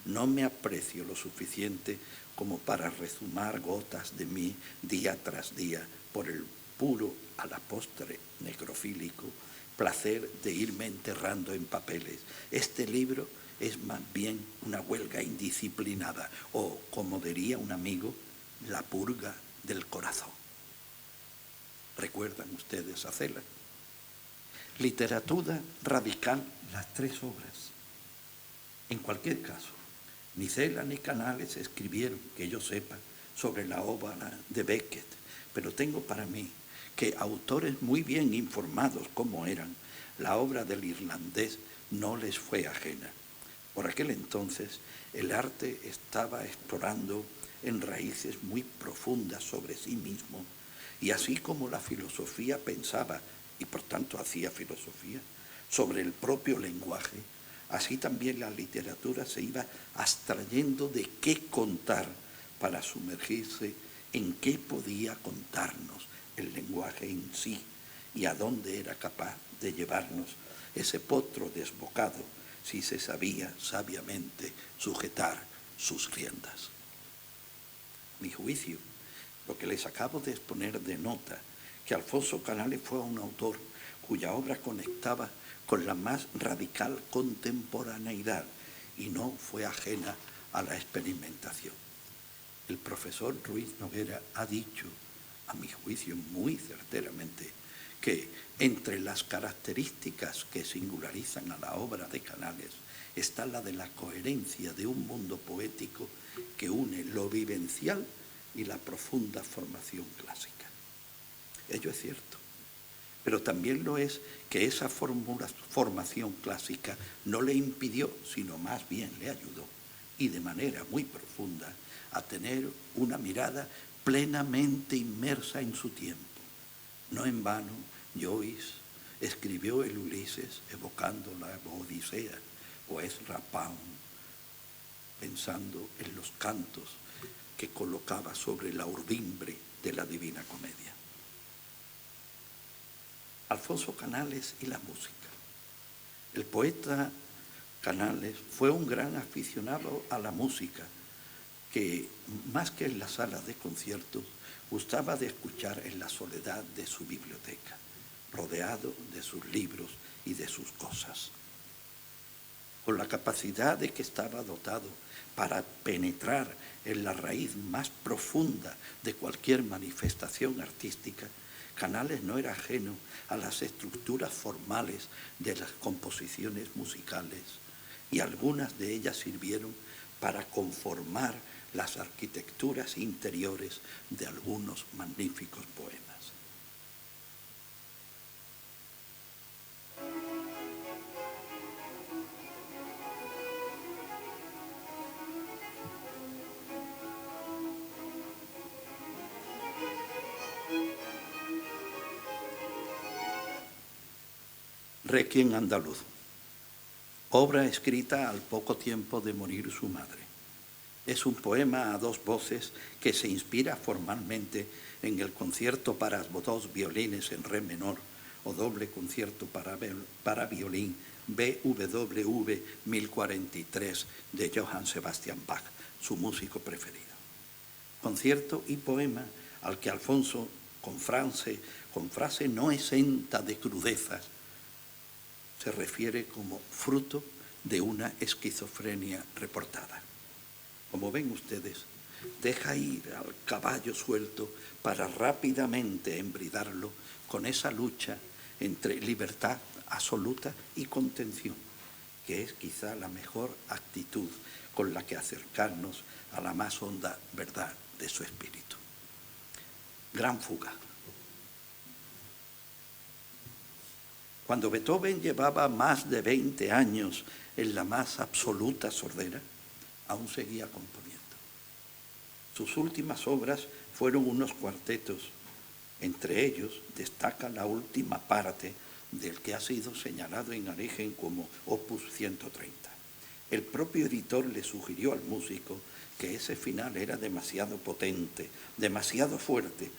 No me aprecio lo suficiente como para rezumar gotas de mí día tras día por el puro, a la postre, necrofílico placer de irme enterrando en papeles. Este libro es más bien una huelga indisciplinada, o, como diría un amigo, la purga del corazón. ¿Recuerdan ustedes a Cela? Literatura radical, las 3 obras. En cualquier caso, ni Cela ni Canales escribieron, que yo sepa, sobre la obra de Beckett, pero tengo para mí que autores muy bien informados como eran, la obra del irlandés no les fue ajena. Por aquel entonces, el arte estaba explorando en raíces muy profundas sobre sí mismo, y así como la filosofía pensaba, y por tanto hacía filosofía, sobre el propio lenguaje, así también la literatura se iba abstrayendo de qué contar para sumergirse en qué podía contarnos el lenguaje en sí y a dónde era capaz de llevarnos ese potro desbocado si se sabía sabiamente sujetar sus riendas. mi juicio, lo que les acabo de exponer denota que Alfonso Canales fue un autor cuya obra conectaba con la más radical contemporaneidad y no fue ajena a la experimentación. El profesor Ruiz Noguera ha dicho, a mi juicio muy certeramente, que entre las características que singularizan a la obra de Canales está la de la coherencia de un mundo poético que une lo vivencial y la profunda formación clásica. Ello es cierto, pero también lo es que esa formación clásica no le impidió, sino más bien le ayudó, y de manera muy profunda, a tener una mirada plenamente inmersa en su tiempo. No en vano, Joyce escribió el Ulises evocando la Odisea, o Ezra Pound pensando en los cantos que colocaba sobre la urdimbre de la Divina Comedia. Alfonso Canales y la música. El poeta Canales fue un gran aficionado a la música que, más que en las salas de conciertos, gustaba de escuchar en la soledad de su biblioteca, rodeado de sus libros y de sus cosas. Con la capacidad de que estaba dotado para penetrar en la raíz más profunda de cualquier manifestación artística, Canales no era ajeno a las estructuras formales de las composiciones musicales, y algunas de ellas sirvieron para conformar las arquitecturas interiores de algunos magníficos poemas. Requiem andaluz, obra escrita al poco tiempo de morir su madre. Es un poema a dos voces que se inspira formalmente en el concierto para dos violines en re menor o doble concierto para violín BWV 1043 de Johann Sebastian Bach, su músico preferido. Concierto y poema al que Alfonso, con frase no exenta de crudezas, se refiere como fruto de una esquizofrenia reportada. Como ven ustedes, deja ir al caballo suelto para rápidamente embridarlo con esa lucha entre libertad absoluta y contención, que es quizá la mejor actitud con la que acercarnos a la más honda verdad de su espíritu. Gran fuga. Cuando Beethoven llevaba más de 20 años en la más absoluta sordera, aún seguía componiendo. Sus últimas obras fueron unos cuartetos. Entre ellos destaca la última parte del que ha sido señalado en origen como Opus 130. El propio editor le sugirió al músico que ese final era demasiado potente, demasiado fuerte,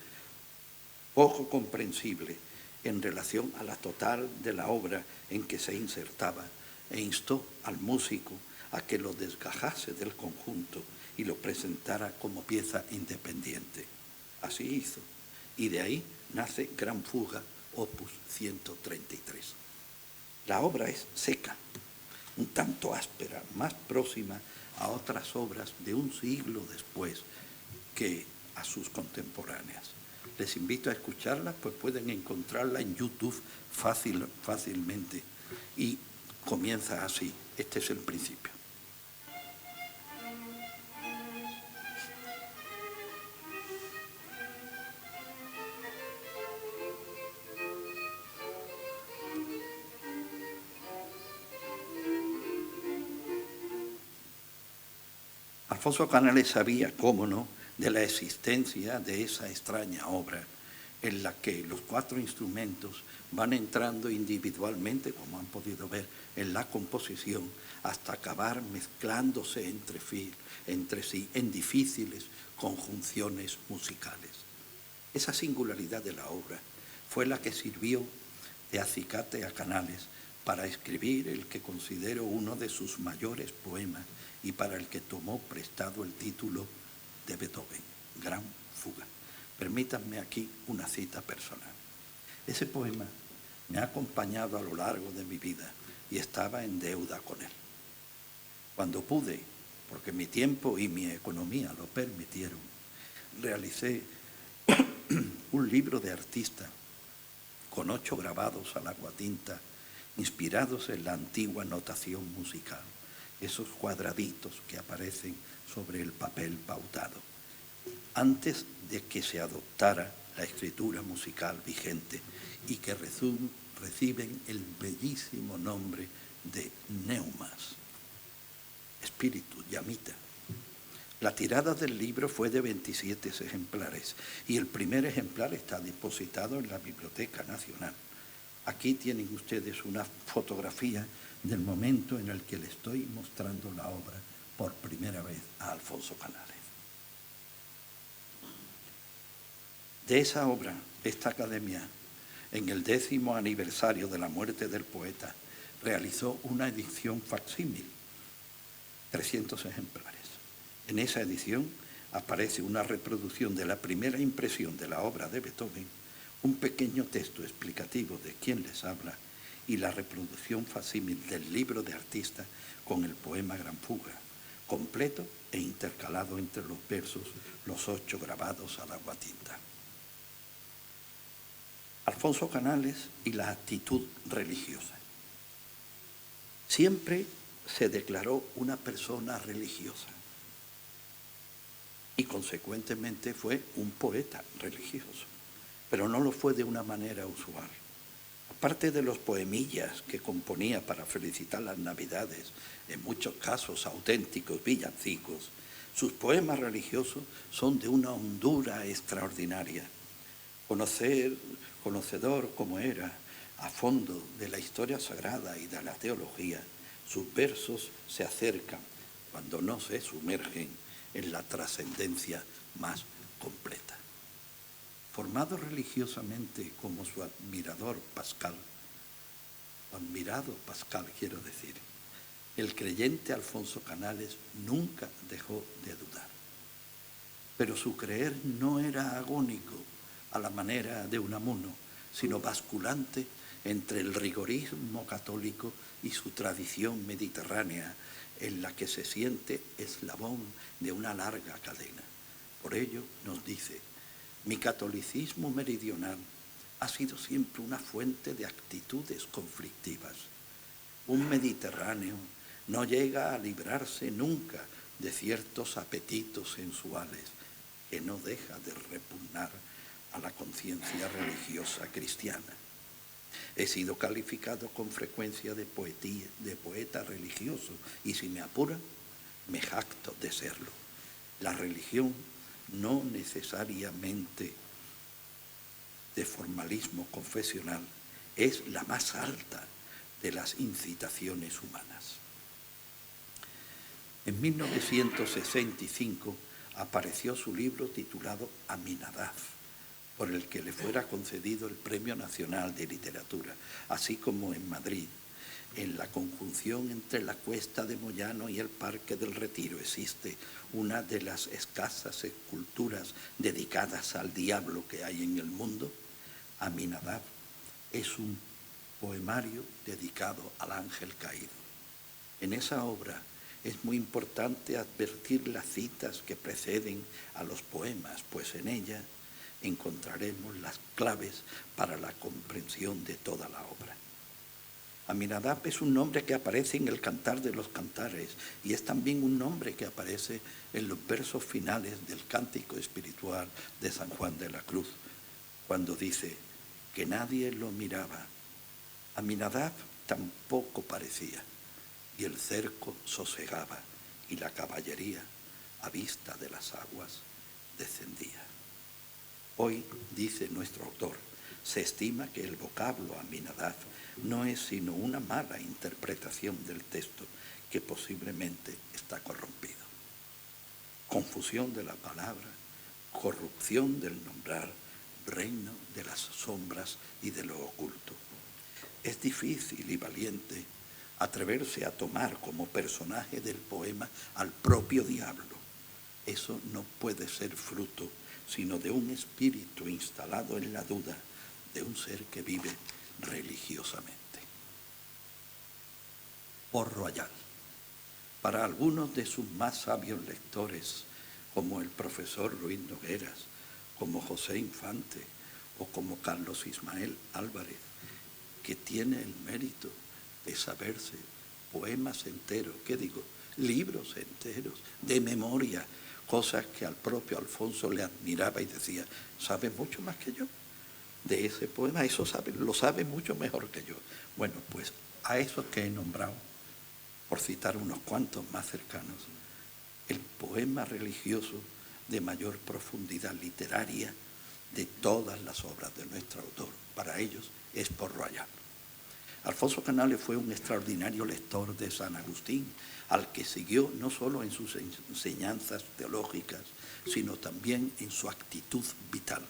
poco comprensible en relación a la total de la obra en que se insertaba, e instó al músico a que lo desgajase del conjunto y lo presentara como pieza independiente. Así hizo, y de ahí nace Gran Fuga, Opus 133. La obra es seca, un tanto áspera, más próxima a otras obras de un siglo después que a sus contemporáneas. Les invito a escucharla, pues pueden encontrarla en YouTube fácilmente. Y comienza así. Este es el principio. Alfonso Canales sabía, cómo no, de la existencia de esa extraña obra en la que los cuatro instrumentos van entrando individualmente, como han podido ver, en la composición, hasta acabar mezclándose entre sí en difíciles conjunciones musicales. Esa singularidad de la obra fue la que sirvió de acicate a Canales para escribir el que considero uno de sus mayores poemas y para el que tomó prestado el título de Beethoven, Gran Fuga. Permítanme aquí una cita personal. Ese poema me ha acompañado a lo largo de mi vida y estaba en deuda con él. Cuando pude, porque mi tiempo y mi economía lo permitieron, realicé un libro de artista con 8 grabados al aguatinta, inspirados en la antigua notación musical, esos cuadraditos que aparecen sobre el papel pautado, antes de que se adoptara la escritura musical vigente y que reciben el bellísimo nombre de neumas, espíritu, llamita. La tirada del libro fue de 27 ejemplares y el primer ejemplar está depositado en la Biblioteca Nacional. Aquí tienen ustedes una fotografía del momento en el que le estoy mostrando la obra por primera vez a Alfonso Canales. De esa obra, esta academia, en el 10º aniversario de la muerte del poeta, realizó una edición facsímil, 300 ejemplares. En esa edición aparece una reproducción de la primera impresión de la obra de Beethoven, un pequeño texto explicativo de quién les habla y la reproducción facsímil del libro de artista con el poema Gran Fuga, completo e intercalado entre los versos los 8 grabados al aguatinta. Alfonso Canales y la actitud religiosa. Siempre se declaró una persona religiosa y consecuentemente fue un poeta religioso, pero no lo fue de una manera usual. Aparte de los poemillas que componía para felicitar las Navidades, en muchos casos auténticos villancicos, sus poemas religiosos son de una hondura extraordinaria. Conocedor como era a fondo de la historia sagrada y de la teología, sus versos se acercan, cuando no se sumergen, en la trascendencia más completa. Formado religiosamente como su admirado Pascal quiero decir, el creyente Alfonso Canales nunca dejó de dudar. Pero su creer no era agónico a la manera de Unamuno, sino basculante entre el rigorismo católico y su tradición mediterránea, en la que se siente eslabón de una larga cadena. Por ello nos dice: mi catolicismo meridional ha sido siempre una fuente de actitudes conflictivas. Un Mediterráneo no llega a librarse nunca de ciertos apetitos sensuales que no deja de repugnar a la conciencia religiosa cristiana. He sido calificado con frecuencia de poeta religioso y, si me apura, me jacto de serlo. La religión no necesariamente de formalismo confesional es la más alta de las incitaciones humanas. En 1965 apareció su libro titulado Aminadab, por el que le fuera concedido el Premio Nacional de Literatura, así como en Madrid, en la conjunción entre la Cuesta de Moyano y el Parque del Retiro, existe una de las escasas esculturas dedicadas al diablo que hay en el mundo. Aminadab es un poemario dedicado al ángel caído. En esa obra es muy importante advertir las citas que preceden a los poemas, pues en ella encontraremos las claves para la comprensión de toda la obra. Aminadab es un nombre que aparece en el Cantar de los Cantares y es también un nombre que aparece en los versos finales del Cántico Espiritual de San Juan de la Cruz, cuando dice que nadie lo miraba. Aminadab tampoco parecía, y el cerco sosegaba, y la caballería, a vista de las aguas, descendía. Hoy, dice nuestro autor, se estima que el vocablo Aminadab no es sino una mala interpretación del texto que posiblemente está corrompido. Confusión de la palabra, corrupción del nombrar, reino de las sombras y de lo oculto. Es difícil y valiente atreverse a tomar como personaje del poema al propio diablo, Eso no puede ser fruto sino de un espíritu instalado en la duda, de un ser que vive religiosamente. Port Royal. Para algunos de sus más sabios lectores, como el profesor Luis Nogueras, como José Infante o como Carlos Ismael Álvarez, que tiene el mérito de saberse poemas enteros, libros enteros, de memoria, cosas que al propio Alfonso le admiraba y decía, sabe mucho más que yo de ese poema, eso lo sabe mucho mejor que yo. Bueno, pues a esos que he nombrado, por citar unos cuantos más cercanos, el poema religioso de mayor profundidad literaria de todas las obras de nuestro autor, para ellos es Port Royal. Alfonso Canales fue un extraordinario lector de San Agustín, al que siguió no solo en sus enseñanzas teológicas, sino también en su actitud vital.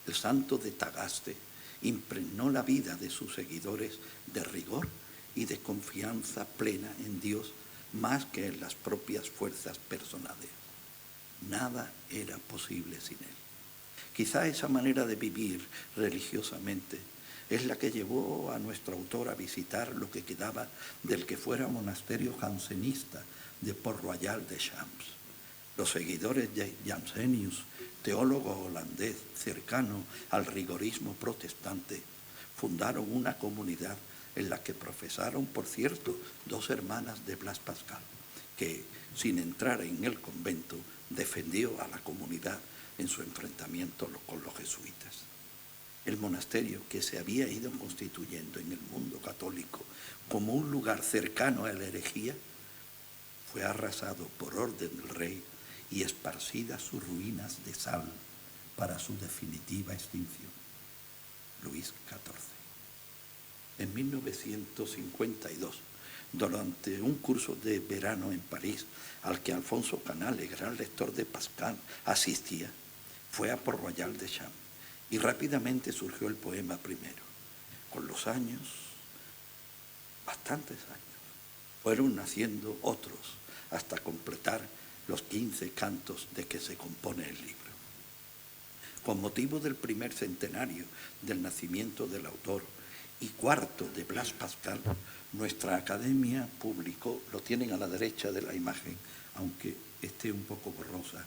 El santo de Tagaste impregnó la vida de sus seguidores de rigor y de confianza plena en Dios, más que en las propias fuerzas personales. Nada era posible sin él. Quizá esa manera de vivir religiosamente es la que llevó a nuestro autor a visitar lo que quedaba del que fuera monasterio jansenista de Port Royal de Champs. Los seguidores de Jansenius, teólogo holandés cercano al rigorismo protestante, fundaron una comunidad en la que profesaron, por cierto, 2 hermanas de Blas Pascal, que, sin entrar en el convento, defendió a la comunidad en su enfrentamiento con los jesuitas. El monasterio, que se había ido constituyendo en el mundo católico como un lugar cercano a la herejía, fue arrasado por orden del rey y esparcidas sus ruinas de sal para su definitiva extinción. Luis XIV. En 1952, durante un curso de verano en París, al que Alfonso Canales, gran lector de Pascal, asistía, fue a Port Royal de Champs y rápidamente surgió el poema primero. Con los años, bastantes años, fueron naciendo otros hasta completar los 15 cantos de que se compone el libro. Con motivo del primer centenario del nacimiento del autor y cuarto de Blas Pascal, nuestra academia publicó, lo tienen a la derecha de la imagen, aunque esté un poco borrosa.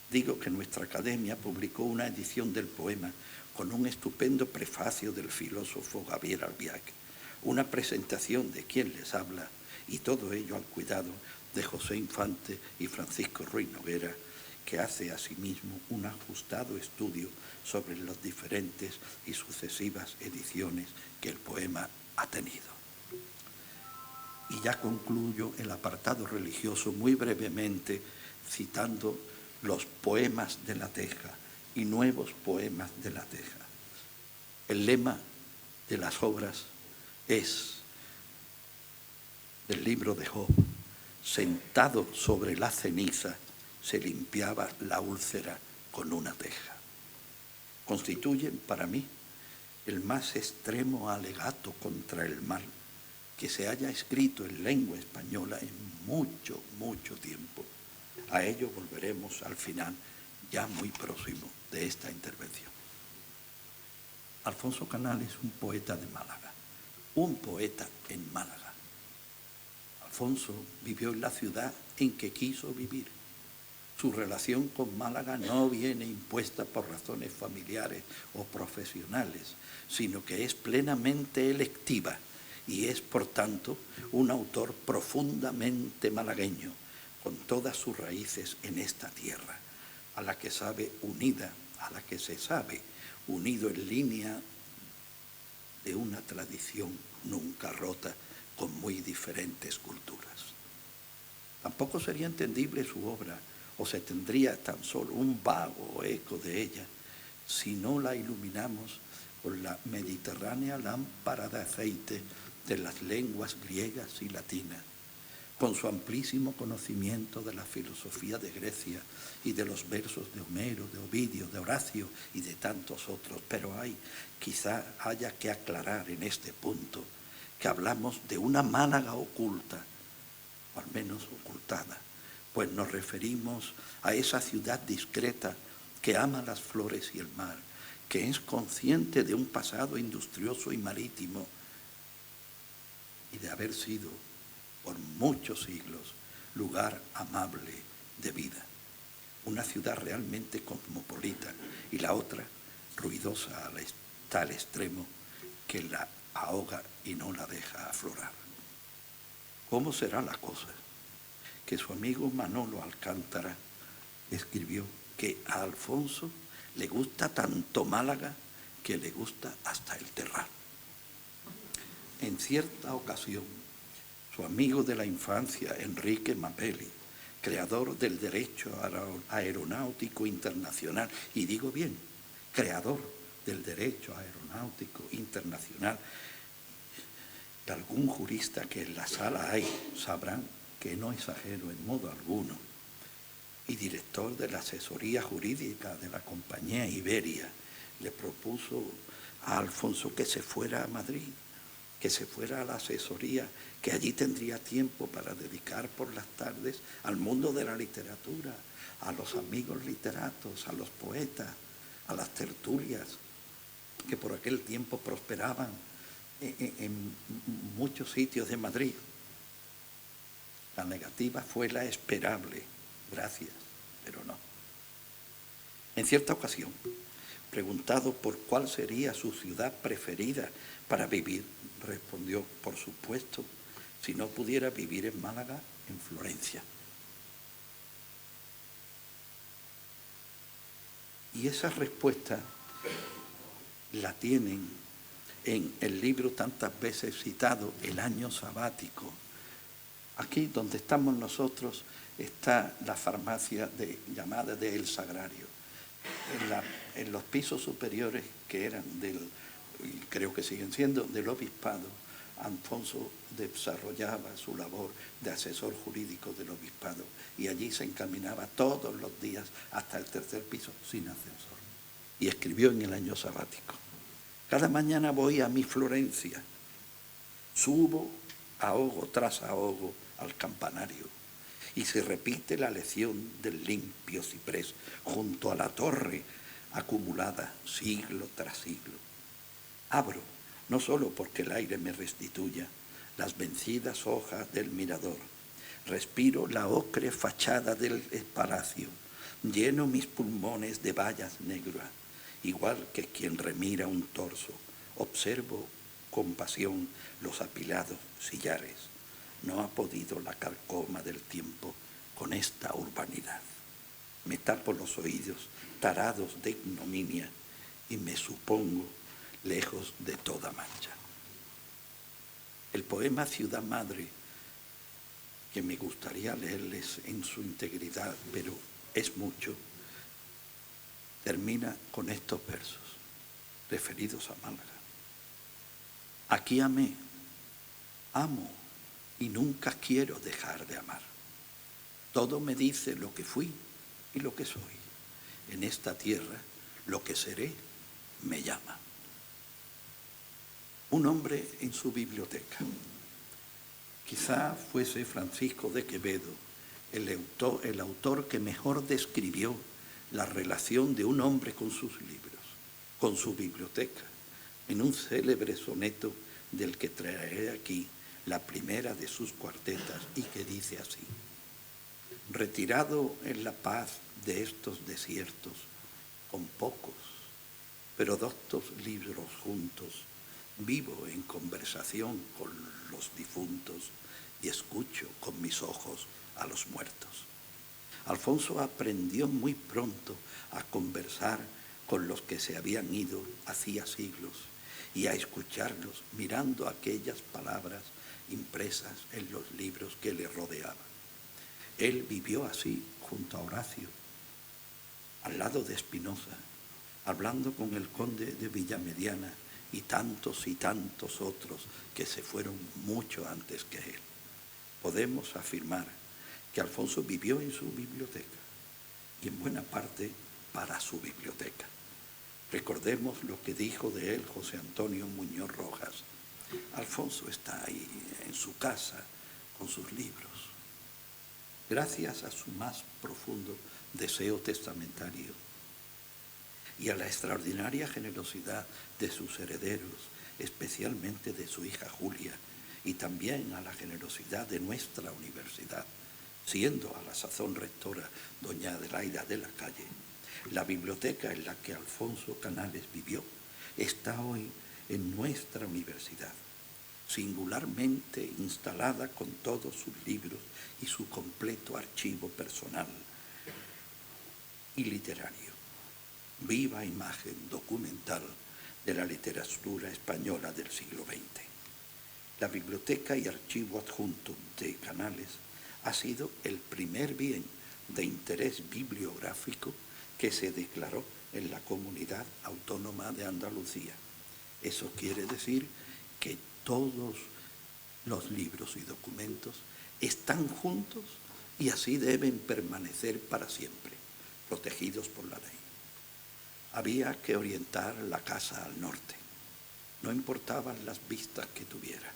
Digo que nuestra academia publicó una edición del poema con un estupendo prefacio del filósofo Gabriel Albiac, una presentación de quien les habla, y todo ello al cuidado de José Infante y Francisco Ruiz Noguera, que hace asimismo un ajustado estudio sobre las diferentes y sucesivas ediciones que el poema ha tenido. Y ya concluyo el apartado religioso muy brevemente citando los poemas de La Teja y nuevos poemas de La Teja. El lema de las obras es del libro de Job: sentado sobre la ceniza se limpiaba la úlcera con una teja. Constituyen para mí el más extremo alegato contra el mal que se haya escrito en lengua española en mucho, mucho tiempo. A ello volveremos al final, ya muy próximo de esta intervención. Alfonso Canales es un poeta de Málaga, un poeta en Málaga. Alfonso vivió en la ciudad en que quiso vivir. Su relación con Málaga no viene impuesta por razones familiares o profesionales, sino que es plenamente electiva y es, por tanto, un autor profundamente malagueño, con todas sus raíces en esta tierra, a la que se sabe unido en línea de una tradición nunca rota con muy diferentes culturas. Tampoco sería entendible su obra, o se tendría tan solo un vago eco de ella, si no la iluminamos con la mediterránea lámpara de aceite de las lenguas griegas y latinas, con su amplísimo conocimiento de la filosofía de Grecia y de los versos de Homero, de Ovidio, de Horacio y de tantos otros. Pero quizá haya que aclarar en este punto que hablamos de una Málaga oculta, o al menos ocultada, pues nos referimos a esa ciudad discreta que ama las flores y el mar, que es consciente de un pasado industrioso y marítimo y de haber sido por muchos siglos lugar amable de vida. Una ciudad realmente cosmopolita y la otra ruidosa a tal extremo que la ahoga y no la deja aflorar. ¿Cómo será la cosa? Que su amigo Manolo Alcántara escribió que a Alfonso le gusta tanto Málaga que le gusta hasta el terral. En cierta ocasión, su amigo de la infancia, Enrique Mapelli, creador del derecho aeronáutico internacional, y digo bien, creador del derecho aeronáutico internacional, y algún jurista que en la sala hay sabrán que no exagero en modo alguno, y director de la asesoría jurídica de la compañía Iberia, le propuso a Alfonso que se fuera a Madrid, que se fuera a la asesoría, que allí tendría tiempo para dedicar por las tardes al mundo de la literatura, a los amigos literatos, a los poetas, a las tertulias, que por aquel tiempo prosperaban en muchos sitios de Madrid. La negativa fue la esperable, gracias, pero no. En cierta ocasión, preguntado por cuál sería su ciudad preferida para vivir, respondió, por supuesto, si no pudiera vivir en Málaga, en Florencia. Y esa respuesta la tienen en el libro tantas veces citado, El año sabático. Aquí donde estamos nosotros está la farmacia llamada de El Sagrario. En los pisos superiores que eran y creo que siguen siendo del obispado, Alfonso desarrollaba su labor de asesor jurídico del obispado y allí se encaminaba todos los días hasta el tercer piso sin ascensor. Y escribió en el año sabático: cada mañana voy a mi Florencia, subo ahogo tras ahogo al campanario y se repite la lección del limpio ciprés junto a la torre acumulada siglo tras siglo. Abro, no solo porque el aire me restituya, las vencidas hojas del mirador. Respiro la ocre fachada del palacio. Lleno mis pulmones de bayas negras, igual que quien remira un torso. Observo con pasión los apilados sillares. No ha podido la carcoma del tiempo con esta urbanidad. Me tapo los oídos tarados de ignominia y me supongo lejos de toda mancha. El poema Ciudad Madre, que me gustaría leerles en su integridad, pero es mucho, termina con estos versos referidos a Málaga. Aquí amé, amo y nunca quiero dejar de amar. Todo me dice lo que fui y lo que soy. En esta tierra, lo que seré me llama. Un hombre en su biblioteca. Quizá fuese Francisco de Quevedo el autor que mejor describió la relación de un hombre con sus libros, con su biblioteca, en un célebre soneto del que traeré aquí la primera de sus cuartetas y que dice así: retirado en la paz de estos desiertos, con pocos, pero doctos libros juntos, vivo en conversación con los difuntos y escucho con mis ojos a los muertos. Alfonso aprendió muy pronto a conversar con los que se habían ido hacía siglos y a escucharlos mirando aquellas palabras impresas en los libros que le rodeaban. Él vivió así junto a Horacio, al lado de Espinosa, hablando con el conde de Villamediana y tantos otros que se fueron mucho antes que él. Podemos afirmar que Alfonso vivió en su biblioteca y en buena parte para su biblioteca. Recordemos lo que dijo de él José Antonio Muñoz Rojas: Alfonso está ahí en su casa con sus libros. gracias a su más profundo deseo testamentario y a la extraordinaria generosidad de sus herederos, especialmente de su hija Julia, y también a la generosidad de nuestra universidad, siendo a la sazón rectora doña Adelaida de la Calle, la biblioteca en la que Alfonso Canales vivió está hoy en nuestra universidad, singularmente instalada con todos sus libros y su completo archivo personal y literario, viva imagen documental de la literatura española del siglo XX. La biblioteca y archivo adjunto de Canales ha sido el primer bien de interés bibliográfico que se declaró en la Comunidad Autónoma de Andalucía. Eso quiere decir que todos los libros y documentos están juntos y así deben permanecer para siempre, protegidos por la ley. Había que orientar la casa al norte. No importaban las vistas que tuviera,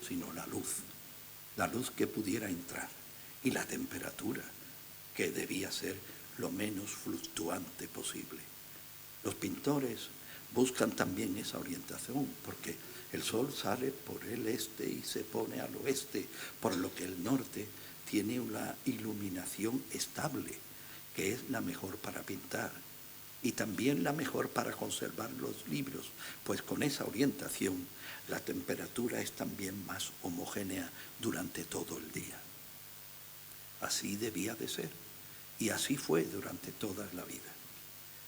sino la luz que pudiera entrar y la temperatura, que debía ser lo menos fluctuante posible. Los pintores buscan también esa orientación, porque el sol sale por el este y se pone al oeste, por lo que el norte tiene una iluminación estable, que es la mejor para pintar, y también la mejor para conservar los libros, pues con esa orientación la temperatura es también más homogénea durante todo el día. Así debía de ser, y así fue durante toda la vida.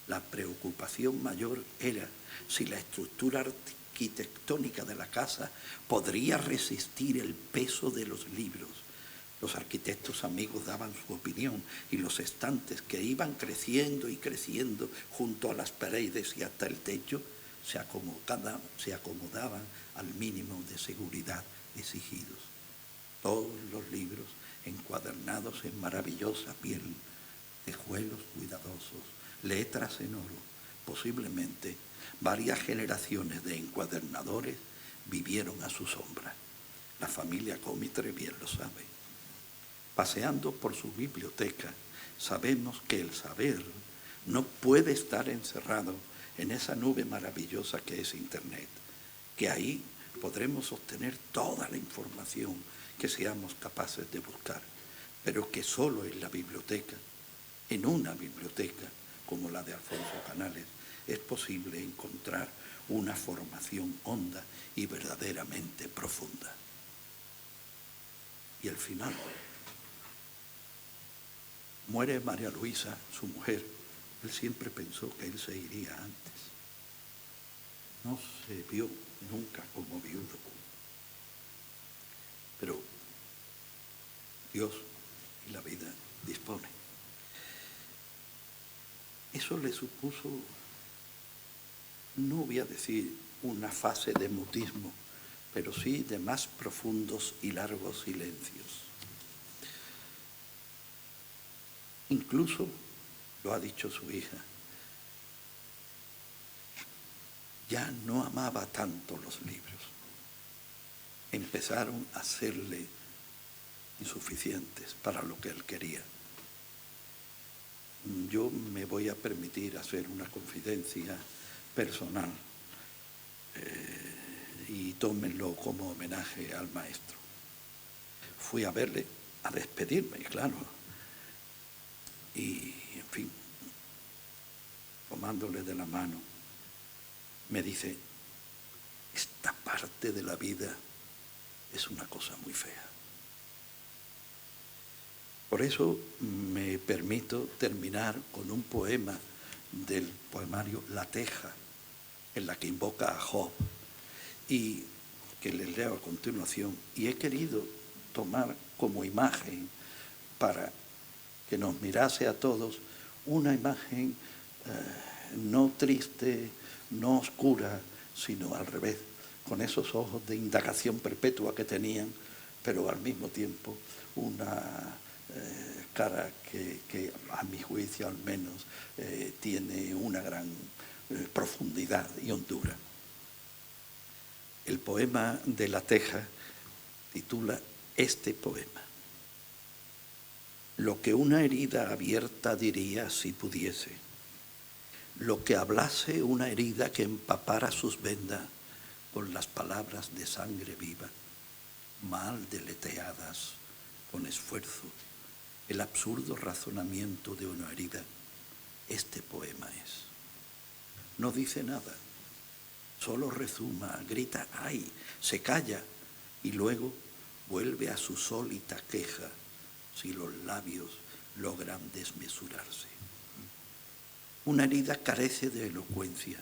La preocupación mayor era si la estructura arquitectónica de la casa podría resistir el peso de los libros. Los arquitectos amigos daban su opinión y los estantes, que iban creciendo y creciendo junto a las paredes y hasta el techo, se acomodaban al mínimo de seguridad exigidos. Todos los libros encuadernados en maravillosa piel, tejuelos cuidadosos, letras en oro. Posiblemente varias generaciones de encuadernadores vivieron a su sombra. La familia Comitre bien lo sabe. Paseando por su biblioteca, sabemos que el saber no puede estar encerrado en esa nube maravillosa que es Internet, que ahí podremos obtener toda la información que seamos capaces de buscar, pero que solo en la biblioteca, en una biblioteca como la de Alfonso Canales, es posible encontrar una formación honda y verdaderamente profunda. Y al final muere María Luisa, su mujer. Él siempre pensó que él se iría antes. No se vio nunca como viudo. Pero Dios y la vida disponen. Eso le supuso, no voy a decir una fase de mutismo, pero sí de más profundos y largos silencios. Incluso, lo ha dicho su hija, ya no amaba tanto los libros. Empezaron a serle insuficientes para lo que él quería. Yo me voy a permitir hacer una confidencia personal y tómenlo como homenaje al maestro. Fui a verle, a despedirme, claro, y en fin, tomándole de la mano, me dice, esta parte de la vida es una cosa muy fea. Por eso me permito terminar con un poema del poemario La Teja, en la que invoca a Job, y que les leo a continuación. Y he querido tomar como imagen, para que nos mirase a todos, una imagen no triste, no oscura, sino al revés, con esos ojos de indagación perpetua que tenían, pero al mismo tiempo una cara que a mi juicio al menos tiene una gran profundidad y hondura. El poema de La Teja titula Este poema. lo que una herida abierta diría si pudiese, lo que hablase una herida que empapara sus vendas con las palabras de sangre viva, mal deleteadas con esfuerzo, el absurdo razonamiento de una herida. Este poema es. No dice nada, solo rezuma, grita ¡ay!, se calla y luego vuelve a su sólita queja si los labios logran desmesurarse. Una herida carece de elocuencia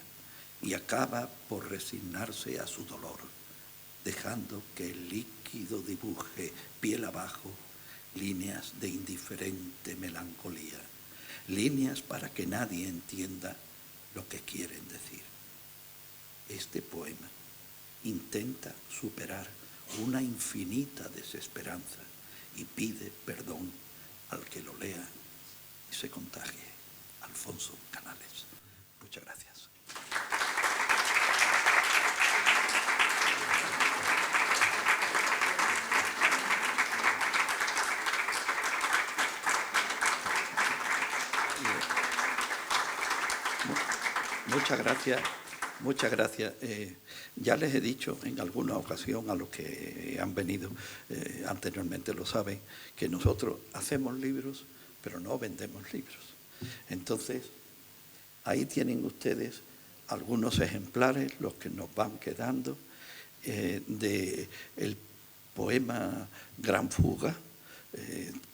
y acaba por resignarse a su dolor, dejando que el líquido dibuje piel abajo líneas de indiferente melancolía, líneas para que nadie entienda lo que quieren decir. Este poema intenta superar una infinita desesperanza y pide perdón al que lo lea y se contagie. Alfonso Canales. Muchas gracias. Muchas gracias. Ya les he dicho en alguna ocasión a los que han venido anteriormente, lo saben, que nosotros hacemos libros, pero no vendemos libros. Entonces, ahí tienen ustedes algunos ejemplares, los que nos van quedando, del poema Gran Fuga,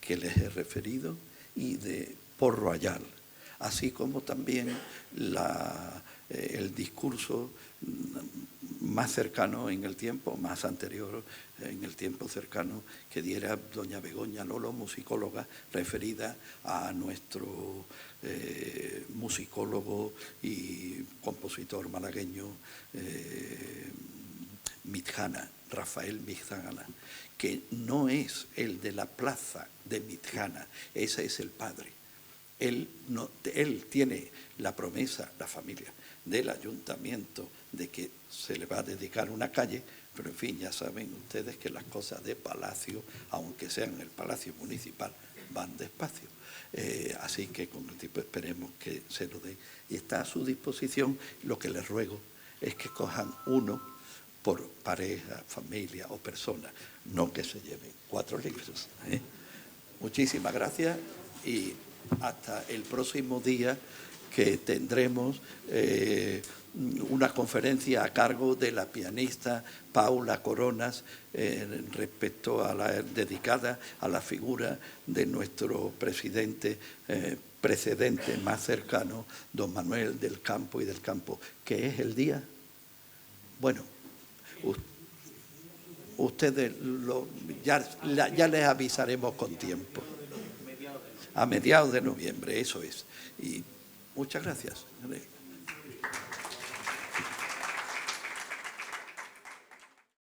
que les he referido, y de Port Royal, así como también el discurso más cercano en el tiempo, más anterior en el tiempo cercano, que diera doña Begoña Lolo, musicóloga, referida a nuestro musicólogo y compositor malagueño Mitjana, Rafael Mitjana, que no es el de la plaza de Mitjana, ese es el padre. Él tiene la promesa, la familia, del ayuntamiento de que se le va a dedicar una calle, pero en fin, ya saben ustedes que las cosas de palacio, aunque sean el palacio municipal, van despacio. Así que con el tiempo esperemos que se lo dé. Y está a su disposición. Lo que les ruego es que cojan uno por pareja, familia o persona, no que se lleven 4 libros. Muchísimas gracias y hasta el próximo día, que tendremos una conferencia a cargo de la pianista Paula Coronas dedicada a la figura de nuestro presidente precedente más cercano, don Manuel del Campo y del Campo. ¿Qué es el día? Bueno, ustedes ya les avisaremos con tiempo. A mediados de noviembre, eso es. Y muchas gracias.